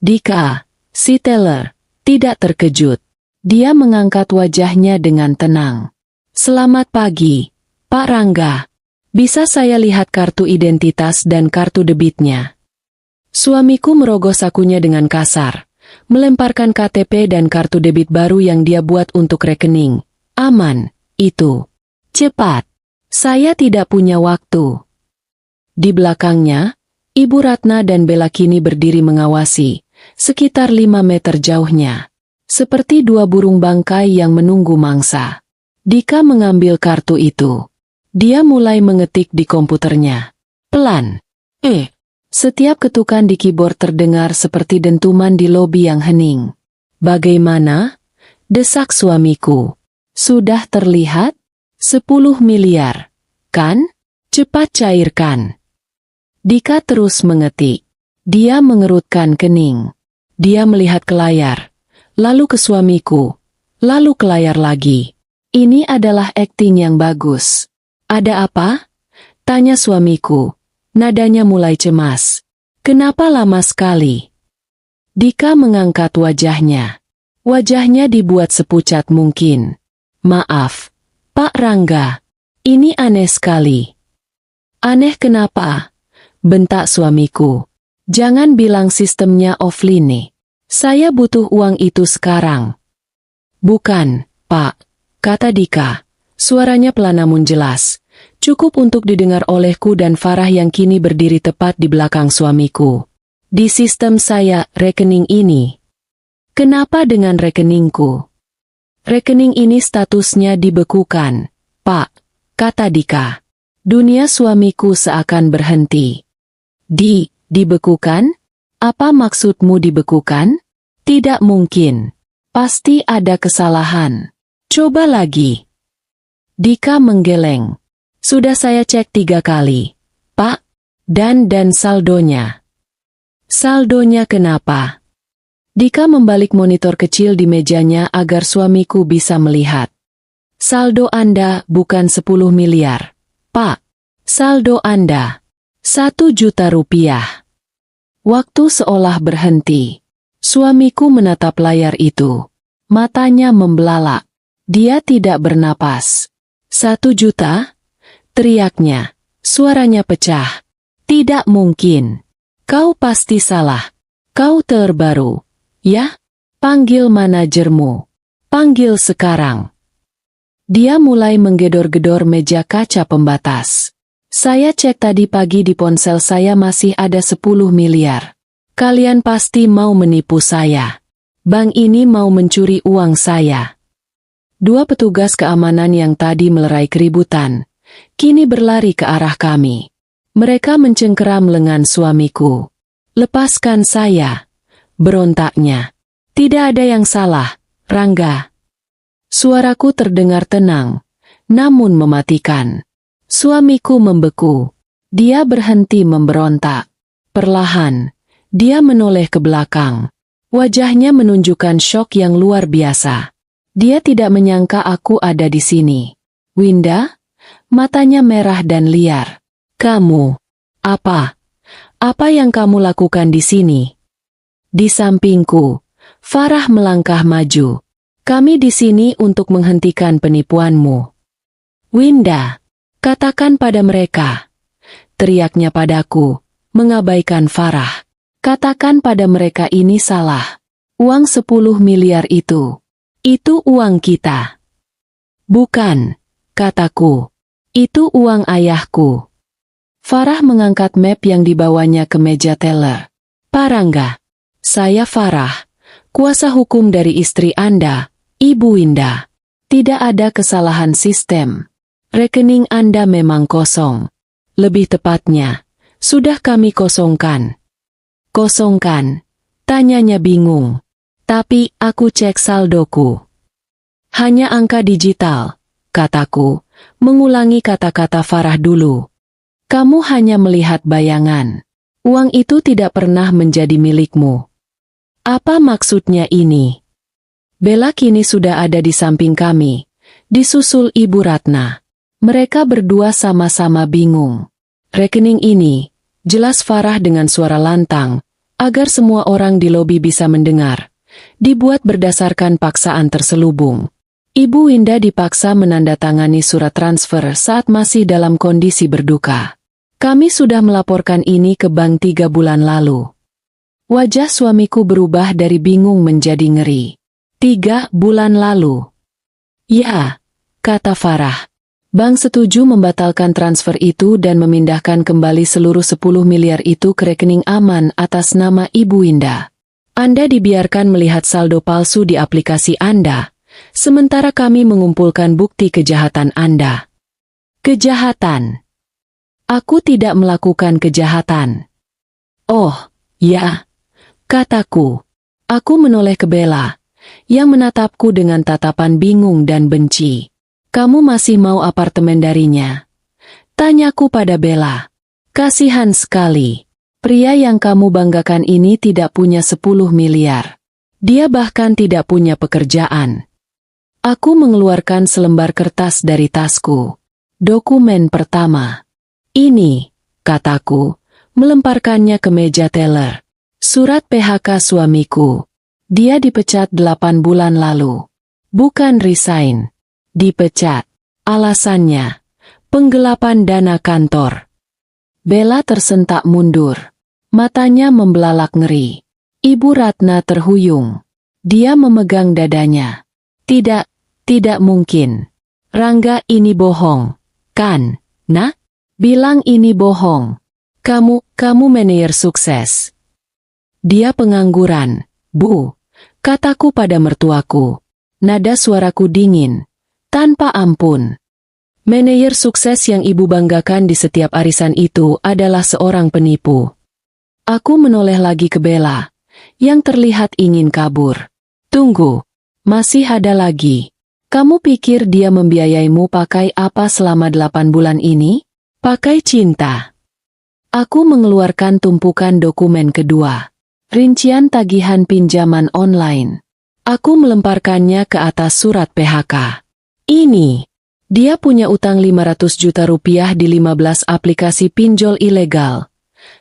Dika, si teller, tidak terkejut. Dia mengangkat wajahnya dengan tenang. "Selamat pagi, Pak Rangga. Bisa saya lihat kartu identitas dan kartu debitnya?" Suamiku merogoh sakunya dengan kasar, melemparkan KTP dan kartu debit baru yang dia buat untuk rekening. "Aman, itu. Cepat. Saya tidak punya waktu." Di belakangnya, Ibu Ratna dan Bella kini berdiri mengawasi, sekitar 5 meter jauhnya. Seperti dua burung bangkai yang menunggu mangsa. Dika mengambil kartu itu. Dia mulai mengetik di komputernya. Pelan. Setiap ketukan di keyboard terdengar seperti dentuman di lobi yang hening. "Bagaimana?" desak suamiku. "Sudah terlihat? 10 miliar. Kan? Cepat cairkan." Dika terus mengetik. Dia mengerutkan kening. Dia melihat ke layar, lalu ke suamiku, lalu ke layar lagi. "Ini adalah akting yang bagus." "Ada apa?" tanya suamiku. Nadanya mulai cemas. "Kenapa lama sekali?" Dika mengangkat wajahnya. Wajahnya dibuat sepucat mungkin. "Maaf, Pak Rangga. Ini aneh sekali." "Aneh kenapa?" bentak suamiku. "Jangan bilang sistemnya offline. Saya butuh uang itu sekarang." "Bukan, Pak," kata Dika. Suaranya pelan namun jelas. Cukup untuk didengar olehku dan Farah yang kini berdiri tepat di belakang suamiku. "Di sistem saya, rekening ini." "Kenapa dengan rekeningku?" "Rekening ini statusnya dibekukan, Pak," kata Dika. Dunia suamiku seakan berhenti. Dibekukan? Apa maksudmu dibekukan?" "Tidak mungkin. Pasti ada kesalahan. Coba lagi." Dika menggeleng. "Sudah saya cek 3 kali. Pak, dan saldonya. Saldonya kenapa? Dika membalik monitor kecil di mejanya agar suamiku bisa melihat. Saldo Anda bukan 10 miliar, Pak. Saldo Anda 1 juta rupiah. Waktu seolah berhenti. Suamiku menatap layar itu. Matanya membelalak. Dia tidak bernapas. 1 juta? Teriaknya. Suaranya pecah. Tidak mungkin. Kau pasti salah. Kau terbaru. Ya? Panggil manajermu. Panggil sekarang. Dia mulai menggedor-gedor meja kaca pembatas. Saya cek tadi pagi di ponsel saya masih ada 10 miliar. Kalian pasti mau menipu saya. Bank ini mau mencuri uang saya. 2 petugas keamanan yang tadi melerai keributan, kini berlari ke arah kami. Mereka mencengkeram lengan suamiku. Lepaskan saya. Berontaknya. Tidak ada yang salah, Rangga. Suaraku terdengar tenang, namun mematikan. Suamiku membeku. Dia berhenti memberontak. Perlahan, dia menoleh ke belakang. Wajahnya menunjukkan syok yang luar biasa. Dia tidak menyangka aku ada di sini. Winda? Matanya merah dan liar. Kamu? Apa? Apa yang kamu lakukan di sini? Di sampingku, Farah melangkah maju. Kami di sini untuk menghentikan penipuanmu. Winda, katakan pada mereka. Teriaknya padaku, mengabaikan Farah. Katakan pada mereka ini salah. Uang 10 miliar itu uang kita. Bukan, kataku. Itu uang ayahku. Farah mengangkat map yang dibawanya ke meja teller. Pak Rangga, saya Farah, kuasa hukum dari istri Anda, Ibu Winda. Tidak ada kesalahan sistem. Rekening Anda memang kosong. Lebih tepatnya, sudah kami kosongkan. Kosongkan? Tanyanya bingung. Tapi aku cek saldoku. Hanya angka digital, kataku, mengulangi kata-kata Farah dulu. Kamu hanya melihat bayangan. Uang itu tidak pernah menjadi milikmu. Apa maksudnya ini? Bella kini sudah ada di samping kami, disusul Ibu Ratna. Mereka berdua sama-sama bingung. Rekening ini, jelas Farah dengan suara lantang, agar semua orang di lobi bisa mendengar. Dibuat berdasarkan paksaan terselubung. Ibu Winda dipaksa menandatangani surat transfer saat masih dalam kondisi berduka. Kami sudah melaporkan ini ke bank 3 bulan lalu. Wajah suamiku berubah dari bingung menjadi ngeri. 3 bulan lalu. Ya, kata Farah. Bank setuju membatalkan transfer itu dan memindahkan kembali seluruh 10 miliar itu ke rekening aman atas nama Ibu Winda. Anda dibiarkan melihat saldo palsu di aplikasi Anda, sementara kami mengumpulkan bukti kejahatan Anda. Kejahatan? Aku tidak melakukan kejahatan. Oh, ya, kataku. Aku menoleh ke Bella, yang menatapku dengan tatapan bingung dan benci. Kamu masih mau apartemen darinya? Tanyaku pada Bella. Kasihan sekali. Pria yang kamu banggakan ini tidak punya 10 miliar. Dia bahkan tidak punya pekerjaan. Aku mengeluarkan selembar kertas dari tasku. Dokumen pertama. Ini, kataku, melemparkannya ke meja teller. Surat PHK suamiku. Dia dipecat 8 bulan lalu. Bukan resign. Dipecat. Alasannya, penggelapan dana kantor. Bella tersentak mundur. Matanya membelalak ngeri. Ibu Ratna terhuyung. Dia memegang dadanya. Tidak mungkin. Rangga, ini bohong. Kan, nak? Bilang ini bohong. Kamu manajer sukses. Dia pengangguran, Bu. Kataku pada mertuaku. Nada suaraku dingin. Tanpa ampun. Manajer sukses yang ibu banggakan di setiap arisan itu adalah seorang penipu. Aku menoleh lagi ke Bella, yang terlihat ingin kabur. Tunggu, masih ada lagi. Kamu pikir dia membiayaimu pakai apa selama 8 bulan ini? Pakai cinta. Aku mengeluarkan tumpukan dokumen kedua. Rincian tagihan pinjaman online. Aku melemparkannya ke atas surat PHK. Ini. Dia punya utang 500 juta rupiah di 15 aplikasi pinjol ilegal.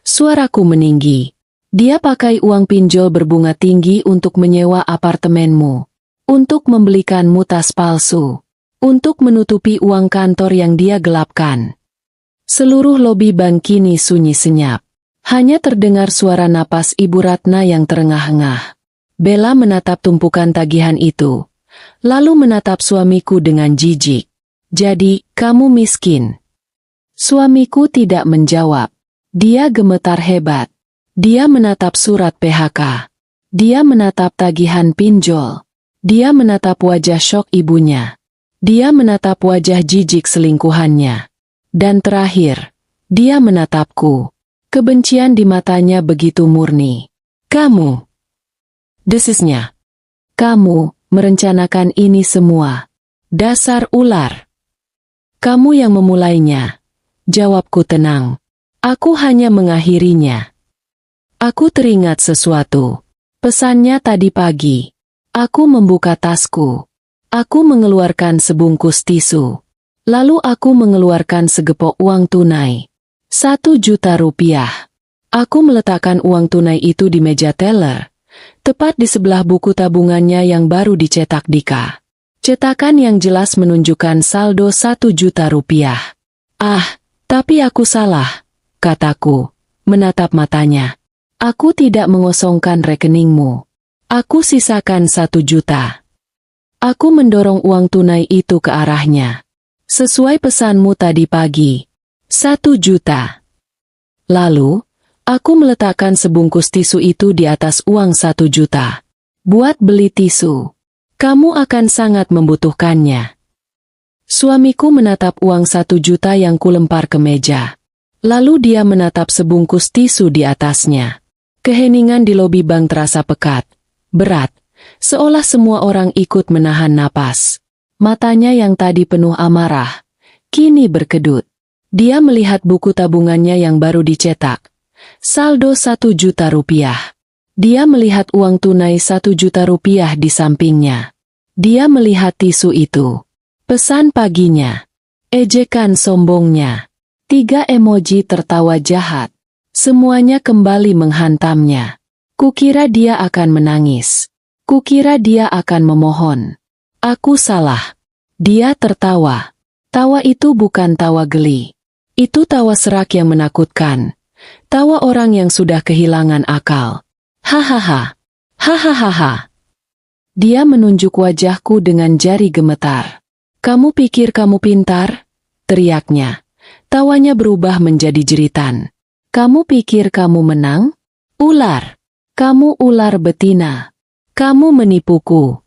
Suaraku meninggi. Dia pakai uang pinjol berbunga tinggi untuk menyewa apartemenmu. Untuk membelikanmu tas palsu. Untuk menutupi uang kantor yang dia gelapkan. Seluruh lobi bank kini sunyi senyap. Hanya terdengar suara napas Ibu Ratna yang terengah-engah. Bella menatap tumpukan tagihan itu. Lalu menatap suamiku dengan jijik. Jadi, kamu miskin? Suamiku tidak menjawab. Dia gemetar hebat. Dia menatap surat PHK. Dia menatap tagihan pinjol. Dia menatap wajah syok ibunya. Dia menatap wajah jijik selingkuhannya. Dan terakhir, dia menatapku. Kebencian di matanya begitu murni. Kamu. Desisnya. Kamu merencanakan ini semua. Dasar ular. Kamu yang memulainya. Jawabku tenang. Aku hanya mengakhirinya. Aku teringat sesuatu. Pesannya tadi pagi. Aku membuka tasku. Aku mengeluarkan sebungkus tisu. Lalu aku mengeluarkan segepok uang tunai. 1 juta rupiah. Aku meletakkan uang tunai itu di meja teller. Tepat di sebelah buku tabungannya yang baru dicetak Dika. Cetakan yang jelas menunjukkan saldo 1 juta rupiah. Ah, tapi aku salah, kataku, menatap matanya. Aku tidak mengosongkan rekeningmu. Aku sisakan 1 juta. Aku mendorong uang tunai itu ke arahnya. Sesuai pesanmu tadi pagi. 1 juta. Lalu, aku meletakkan sebungkus tisu itu di atas uang 1 juta. Buat beli tisu. Kamu akan sangat membutuhkannya. Suamiku menatap uang 1 juta yang kulempar ke meja. Lalu dia menatap sebungkus tisu di atasnya. Keheningan di lobi bank terasa pekat, berat, seolah semua orang ikut menahan napas. Matanya yang tadi penuh amarah, kini berkedut. Dia melihat buku tabungannya yang baru dicetak. Saldo 1 juta rupiah. Dia melihat uang tunai 1 juta rupiah di sampingnya. Dia melihat tisu itu. Pesan paginya. Ejekan sombongnya. 3 emoji tertawa jahat. Semuanya kembali menghantamnya. Kukira dia akan menangis. Kukira dia akan memohon. Aku salah. Dia tertawa. Tawa itu bukan tawa geli. Itu tawa serak yang menakutkan. Tawa orang yang sudah kehilangan akal. Hahaha. Hahaha. Dia menunjuk wajahku dengan jari gemetar. Kamu pikir kamu pintar? Teriaknya. Tawanya berubah menjadi jeritan. Kamu pikir kamu menang? Ular. Kamu ular betina. Kamu menipuku.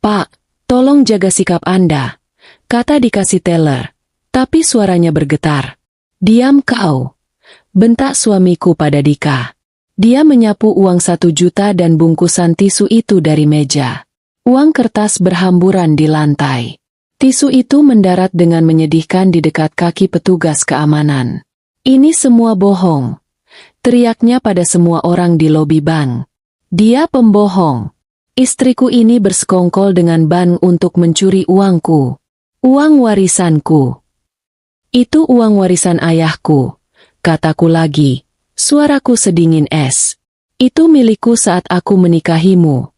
Pak, tolong jaga sikap Anda, kata dikasih teller. Tapi suaranya bergetar. Diam kau, bentak suamiku pada Dika. Dia menyapu uang 1 juta dan bungkusan tisu itu dari meja. Uang kertas berhamburan di lantai. Tisu itu mendarat dengan menyedihkan di dekat kaki petugas keamanan. Ini semua bohong. Teriaknya pada semua orang di lobi bank. Dia pembohong. Istriku ini bersekongkol dengan bank untuk mencuri uangku. Uang warisanku. Itu uang warisan ayahku, kataku lagi. Suaraku sedingin es. Itu milikku saat aku menikahimu.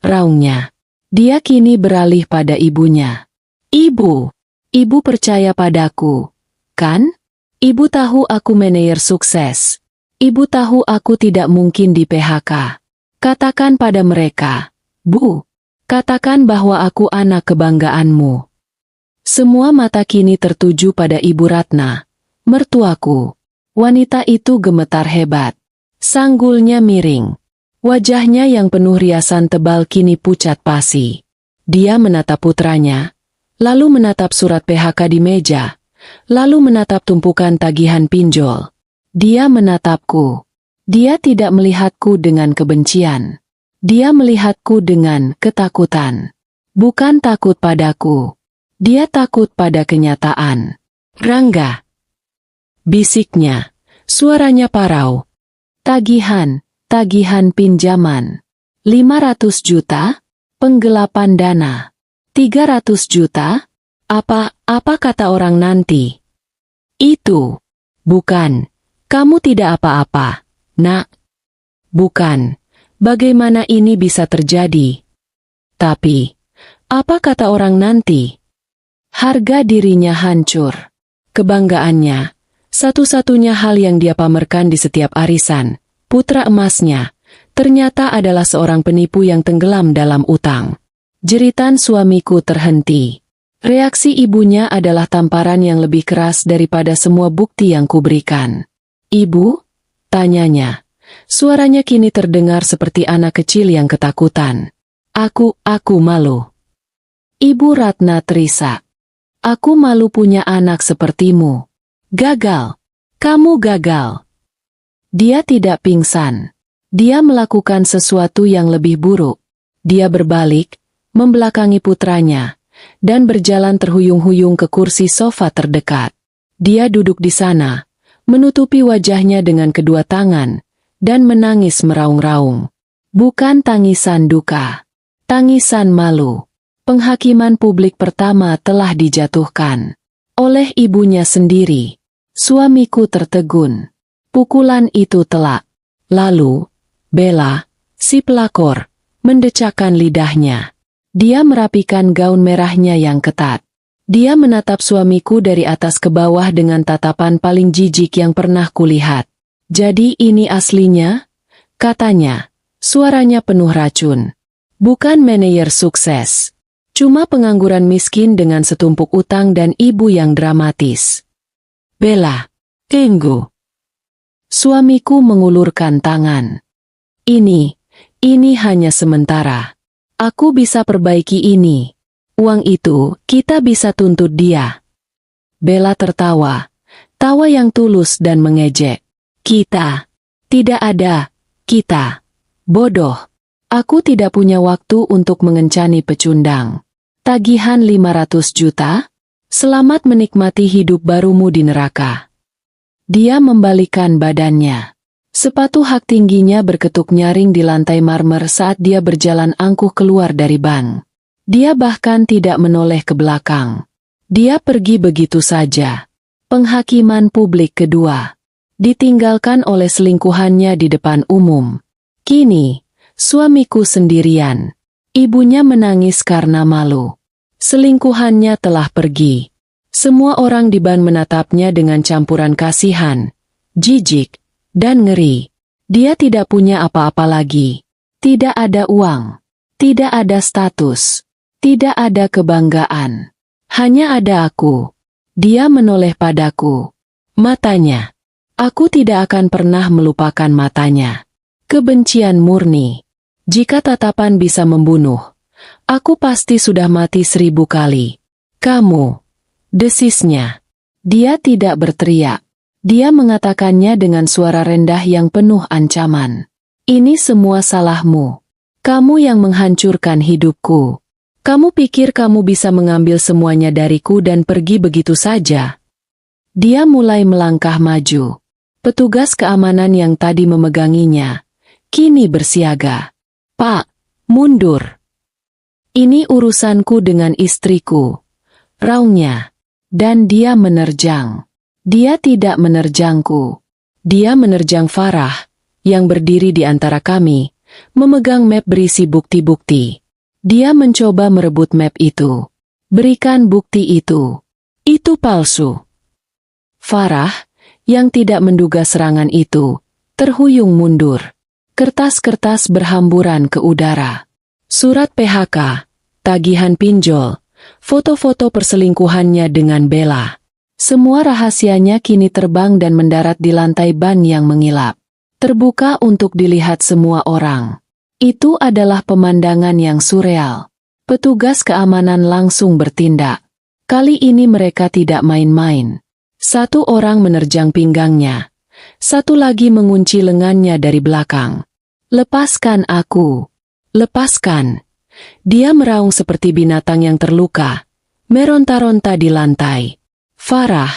Raungnya. Dia kini beralih pada ibunya. Ibu. Ibu percaya padaku. Kan? Ibu tahu aku manajer sukses. Ibu tahu aku tidak mungkin di PHK. Katakan pada mereka. Bu, katakan bahwa aku anak kebanggaanmu. Semua mata kini tertuju pada Ibu Ratna, mertuaku. Wanita itu gemetar hebat. Sanggulnya miring. Wajahnya yang penuh riasan tebal kini pucat pasi. Dia menatap putranya, lalu menatap surat PHK di meja, lalu menatap tumpukan tagihan pinjol. Dia menatapku. Dia tidak melihatku dengan kebencian. Dia melihatku dengan ketakutan. Bukan takut padaku. Dia takut pada kenyataan. Rangga. Bisiknya. Suaranya parau. Tagihan, tagihan pinjaman. 500 juta? Penggelapan dana. 300 juta? Apa kata orang nanti? Itu. Bukan. Kamu tidak apa-apa, nak. Bukan. Bagaimana ini bisa terjadi? Tapi, apa kata orang nanti? Harga dirinya hancur. Kebanggaannya, satu-satunya hal yang dia pamerkan di setiap arisan, putra emasnya, ternyata adalah seorang penipu yang tenggelam dalam utang. Jeritan suamiku terhenti. Reaksi ibunya adalah tamparan yang lebih keras daripada semua bukti yang kuberikan. Ibu? Tanyanya. Suaranya kini terdengar seperti anak kecil yang ketakutan. Aku malu. Ibu Ratna terisak. Aku malu punya anak sepertimu. Gagal. Kamu gagal. Dia tidak pingsan. Dia melakukan sesuatu yang lebih buruk. Dia berbalik, membelakangi putranya, dan berjalan terhuyung-huyung ke kursi sofa terdekat. Dia duduk di sana, menutupi wajahnya dengan kedua tangan, dan menangis meraung-raung. Bukan tangisan duka, tangisan malu. Penghakiman publik pertama telah dijatuhkan oleh ibunya sendiri. Suamiku tertegun. Pukulan itu telak. Lalu, Bella, si pelakor, mendecakkan lidahnya. Dia merapikan gaun merahnya yang ketat. Dia menatap suamiku dari atas ke bawah dengan tatapan paling jijik yang pernah kulihat. Jadi ini aslinya? Katanya, suaranya penuh racun. Bukan manajer sukses. Cuma pengangguran miskin dengan setumpuk utang dan ibu yang dramatis. Bella, tunggu. Suamiku mengulurkan tangan. Ini hanya sementara. Aku bisa perbaiki ini. Uang itu, kita bisa tuntut dia. Bella tertawa. Tawa yang tulus dan mengejek. Kita. Tidak ada. Kita. Bodoh. Aku tidak punya waktu untuk mengencani pecundang. Tagihan 500 juta? Selamat menikmati hidup barumu di neraka. Dia membalikan badannya. Sepatu hak tingginya berketuk nyaring di lantai marmer saat dia berjalan angkuh keluar dari bank. Dia bahkan tidak menoleh ke belakang. Dia pergi begitu saja. Penghakiman publik kedua. Ditinggalkan oleh selingkuhannya di depan umum. Kini, suamiku sendirian. Ibunya menangis karena malu. Selingkuhannya telah pergi. Semua orang di ban menatapnya dengan campuran kasihan, jijik, dan ngeri. Dia tidak punya apa-apa lagi. Tidak ada uang. Tidak ada status. Tidak ada kebanggaan. Hanya ada aku. Dia menoleh padaku. Matanya. Aku tidak akan pernah melupakan matanya. Kebencian murni. Jika tatapan bisa membunuh, aku pasti sudah mati 1000 kali. Kamu. Desisnya. Dia tidak berteriak. Dia mengatakannya dengan suara rendah yang penuh ancaman. Ini semua salahmu. Kamu yang menghancurkan hidupku. Kamu pikir kamu bisa mengambil semuanya dariku dan pergi begitu saja? Dia mulai melangkah maju. Petugas keamanan yang tadi memeganginya, kini bersiaga. Pak, mundur. Ini urusanku dengan istriku. Raungnya. Dan dia menerjang. Dia tidak menerjangku. Dia menerjang Farah, yang berdiri di antara kami, memegang map berisi bukti-bukti. Dia mencoba merebut map itu. Berikan bukti itu. Itu palsu. Farah, yang tidak menduga serangan itu, terhuyung mundur. Kertas-kertas berhamburan ke udara. Surat PHK, tagihan pinjol, foto-foto perselingkuhannya dengan Bella. Semua rahasianya kini terbang dan mendarat di lantai ban yang mengilap. Terbuka untuk dilihat semua orang. Itu adalah pemandangan yang surreal. Petugas keamanan langsung bertindak. Kali ini mereka tidak main-main. Satu orang menerjang pinggangnya. Satu lagi mengunci lengannya dari belakang. Lepaskan aku. Lepaskan. Dia meraung seperti binatang yang terluka. Meronta-ronta di lantai. Farah,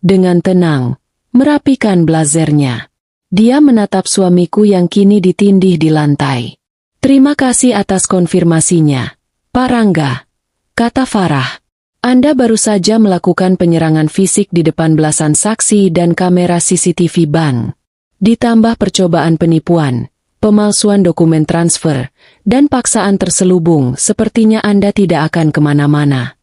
dengan tenang, merapikan blazernya. Dia menatap suamiku yang kini ditindih di lantai. "Terima kasih atas konfirmasinya, Pak Rangga," kata Farah. "Anda baru saja melakukan penyerangan fisik di depan belasan saksi dan kamera CCTV bank. Ditambah percobaan penipuan, pemalsuan dokumen transfer, dan paksaan terselubung, sepertinya Anda tidak akan kemana-mana."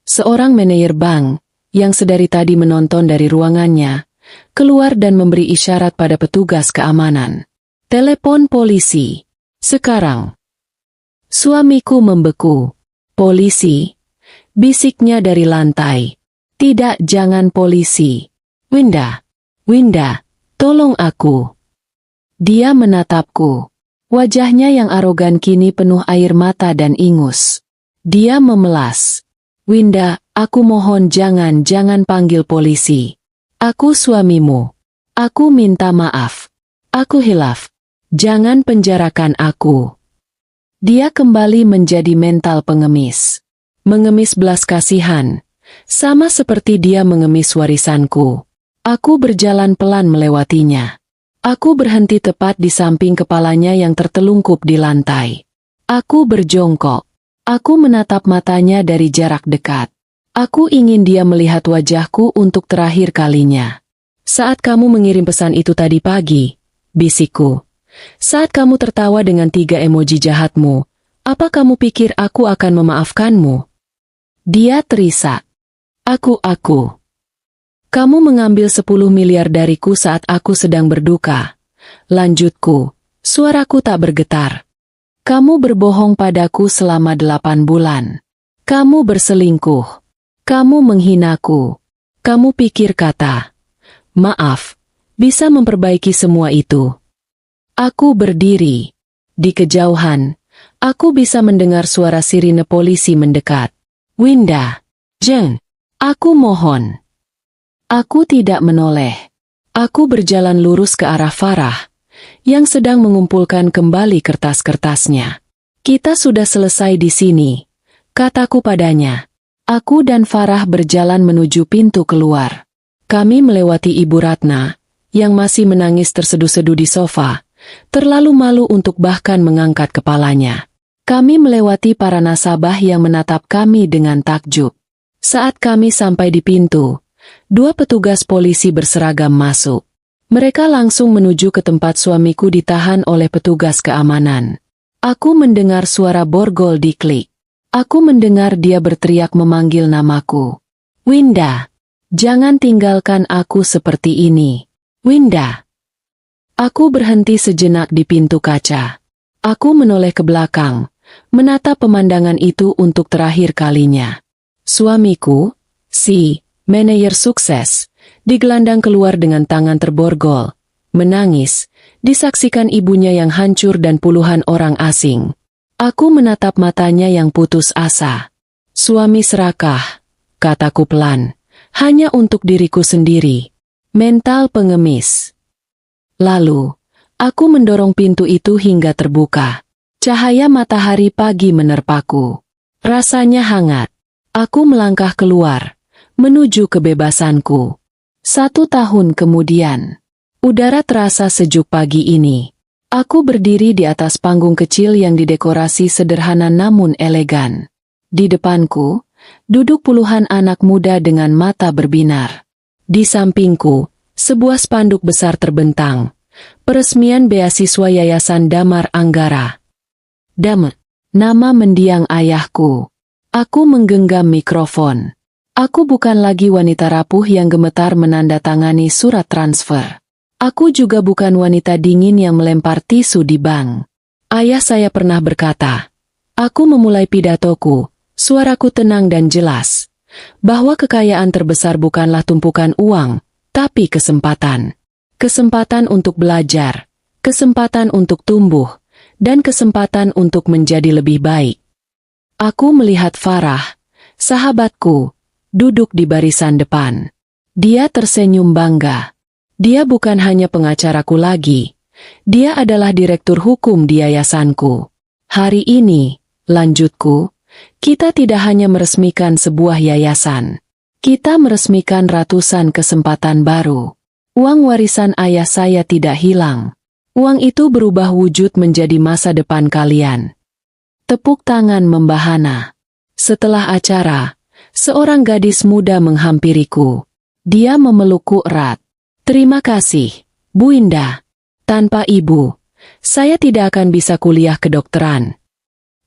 Seorang manajer bank, yang sedari tadi menonton dari ruangannya, keluar dan memberi isyarat pada petugas keamanan. "Telepon polisi. Sekarang." Suamiku membeku. "Polisi?" bisiknya dari lantai. "Tidak, jangan polisi. Winda, tolong aku." Dia menatapku. Wajahnya yang arogan kini penuh air mata dan ingus. Dia memelas. "Winda, aku mohon jangan panggil polisi. Aku suamimu. Aku minta maaf. Aku hilaf. Jangan penjarakan aku." Dia kembali menjadi mental pengemis. Mengemis belas kasihan. Sama seperti dia mengemis warisanku. Aku berjalan pelan melewatinya. Aku berhenti tepat di samping kepalanya yang tertelungkup di lantai. Aku berjongkok. Aku menatap matanya dari jarak dekat. Aku ingin dia melihat wajahku untuk terakhir kalinya. "Saat kamu mengirim pesan itu tadi pagi," bisikku. "Saat kamu tertawa dengan 3 emoji jahatmu, apa kamu pikir aku akan memaafkanmu?" Dia terisak. Aku. "Kamu mengambil 10 miliar dariku saat aku sedang berduka," lanjutku. Suaraku tak bergetar. "Kamu berbohong padaku selama 8 bulan. Kamu berselingkuh. Kamu menghinaku. Kamu pikir kata maaf bisa memperbaiki semua itu?" Aku berdiri. Di kejauhan, aku bisa mendengar suara sirine polisi mendekat. "Winda, Jen, aku mohon." Aku tidak menoleh. Aku berjalan lurus ke arah Farah, yang sedang mengumpulkan kembali kertas-kertasnya. "Kita sudah selesai di sini," kataku padanya. Aku dan Farah berjalan menuju pintu keluar. Kami melewati Ibu Ratna, yang masih menangis terseduh-seduh di sofa, terlalu malu untuk bahkan mengangkat kepalanya. Kami melewati para nasabah yang menatap kami dengan takjub. Saat kami sampai di pintu, 2 petugas polisi berseragam masuk. Mereka langsung menuju ke tempat suamiku ditahan oleh petugas keamanan. Aku mendengar suara borgol diklik. Aku mendengar dia berteriak memanggil namaku. "Winda, jangan tinggalkan aku seperti ini. Winda." Aku berhenti sejenak di pintu kaca. Aku menoleh ke belakang, menatap pemandangan itu untuk terakhir kalinya. Suamiku, si manajer sukses, digelandang keluar dengan tangan terborgol, menangis, disaksikan ibunya yang hancur dan puluhan orang asing. Aku menatap matanya yang putus asa. "Suami serakah," kataku pelan, "hanya untuk diriku sendiri. Mental pengemis." Lalu, aku mendorong pintu itu hingga terbuka. Cahaya matahari pagi menerpaku. Rasanya hangat. Aku melangkah keluar, menuju kebebasanku. 1 tahun kemudian, udara terasa sejuk pagi ini. Aku berdiri di atas panggung kecil yang didekorasi sederhana namun elegan. Di depanku, duduk puluhan anak muda dengan mata berbinar. Di sampingku, sebuah spanduk besar terbentang. Peresmian beasiswa Yayasan Damar Anggara. Nama mendiang ayahku. Aku menggenggam mikrofon. Aku bukan lagi wanita rapuh yang gemetar menandatangani surat transfer. Aku juga bukan wanita dingin yang melempar tisu di bank. Ayah saya pernah berkata, aku memulai pidatoku, suaraku tenang dan jelas, bahwa kekayaan terbesar bukanlah tumpukan uang, tapi kesempatan. Kesempatan untuk belajar, kesempatan untuk tumbuh, dan kesempatan untuk menjadi lebih baik. Aku melihat Farah, sahabatku, duduk di barisan depan. Dia tersenyum bangga. Dia bukan hanya pengacaraku lagi, dia adalah direktur hukum di yayasanku. Hari ini, lanjutku, kita tidak hanya meresmikan sebuah yayasan, kita meresmikan ratusan kesempatan baru. Uang warisan ayah saya tidak hilang. Uang itu berubah wujud menjadi masa depan kalian. Tepuk tangan membahana. Setelah acara, seorang gadis muda menghampiriku. Dia memelukku erat. Terima kasih, Bu Indah. Tanpa ibu, saya tidak akan bisa kuliah kedokteran.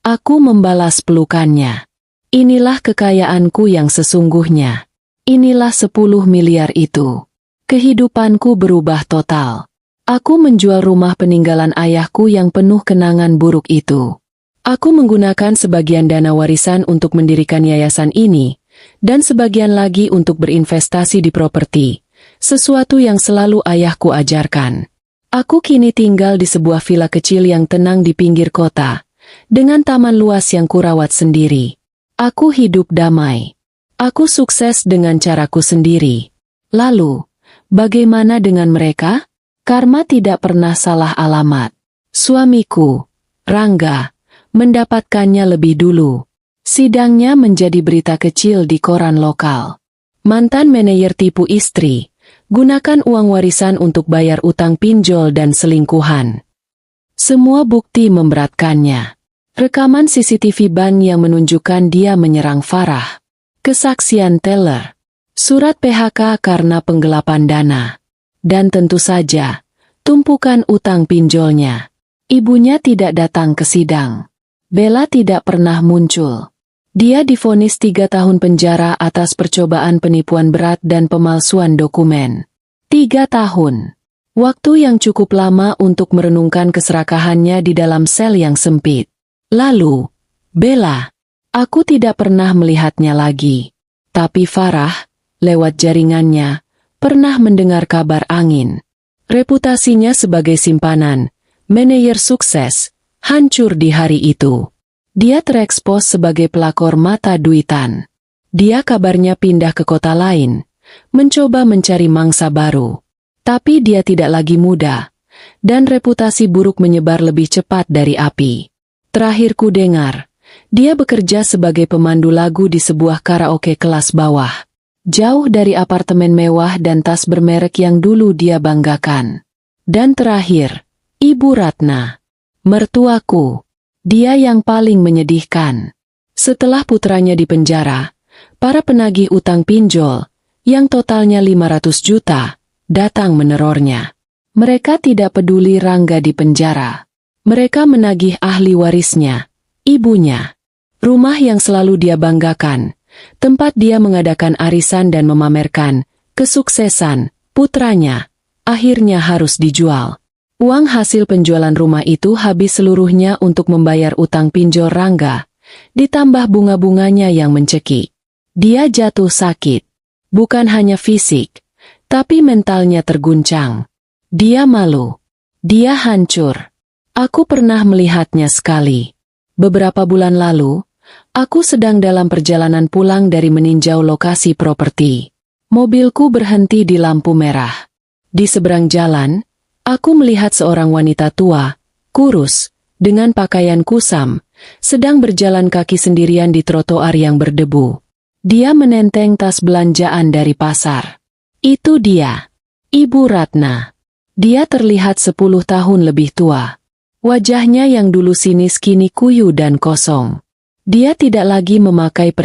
Aku membalas pelukannya. Inilah kekayaanku yang sesungguhnya. Inilah 10 miliar itu. Kehidupanku berubah total. Aku menjual rumah peninggalan ayahku yang penuh kenangan buruk itu. Aku menggunakan sebagian dana warisan untuk mendirikan yayasan ini, dan sebagian lagi untuk berinvestasi di properti, sesuatu yang selalu ayahku ajarkan. Aku kini tinggal di sebuah villa kecil yang tenang di pinggir kota, dengan taman luas yang kurawat sendiri. Aku hidup damai. Aku sukses dengan caraku sendiri. Lalu, bagaimana dengan mereka? Karma tidak pernah salah alamat. Suamiku, Rangga, mendapatkannya lebih dulu. Sidangnya menjadi berita kecil di koran lokal. Mantan manajer tipu istri, gunakan uang warisan untuk bayar utang pinjol dan selingkuhan. Semua bukti memberatkannya. Rekaman CCTV ban yang menunjukkan dia menyerang Farah. Kesaksian teller. Surat PHK karena penggelapan dana. Dan tentu saja, tumpukan utang pinjolnya. Ibunya tidak datang ke sidang. Bella tidak pernah muncul. Dia divonis 3 tahun penjara atas percobaan penipuan berat dan pemalsuan dokumen. 3 tahun. Waktu yang cukup lama untuk merenungkan keserakahannya di dalam sel yang sempit. Lalu, Bella, aku tidak pernah melihatnya lagi. Tapi Farah, lewat jaringannya, pernah mendengar kabar angin. Reputasinya sebagai simpanan, manajer sukses, hancur di hari itu. Dia terekspos sebagai pelakor mata duitan. Dia kabarnya pindah ke kota lain, mencoba mencari mangsa baru. Tapi dia tidak lagi muda, dan reputasi buruk menyebar lebih cepat dari api. Terakhir ku dengar, dia bekerja sebagai pemandu lagu di sebuah karaoke kelas bawah. Jauh dari apartemen mewah dan tas bermerek yang dulu dia banggakan. Dan terakhir, Ibu Ratna. Mertuaku. Dia yang paling menyedihkan. Setelah putranya dipenjara, para penagih utang pinjol, yang totalnya 500 juta, datang menerornya. Mereka tidak peduli Rangga di penjara. Mereka menagih ahli warisnya, ibunya. Rumah yang selalu dia banggakan, tempat dia mengadakan arisan dan memamerkan kesuksesan putranya, akhirnya harus dijual. Uang hasil penjualan rumah itu habis seluruhnya untuk membayar utang pinjol Rangga, ditambah bunga-bunganya yang mencekik. Dia jatuh sakit, bukan hanya fisik, tapi mentalnya terguncang. Dia malu, dia hancur. Aku pernah melihatnya sekali. Beberapa bulan lalu, aku sedang dalam perjalanan pulang dari meninjau lokasi properti. Mobilku berhenti di lampu merah. Di seberang jalan, aku melihat seorang wanita tua, kurus, dengan pakaian kusam, sedang berjalan kaki sendirian di trotoar yang berdebu. Dia menenteng tas belanjaan dari pasar. Itu dia, Ibu Ratna. Dia terlihat 10 tahun lebih tua. Wajahnya yang dulu sinis kini kuyu dan kosong. Dia tidak lagi memakai perhiasan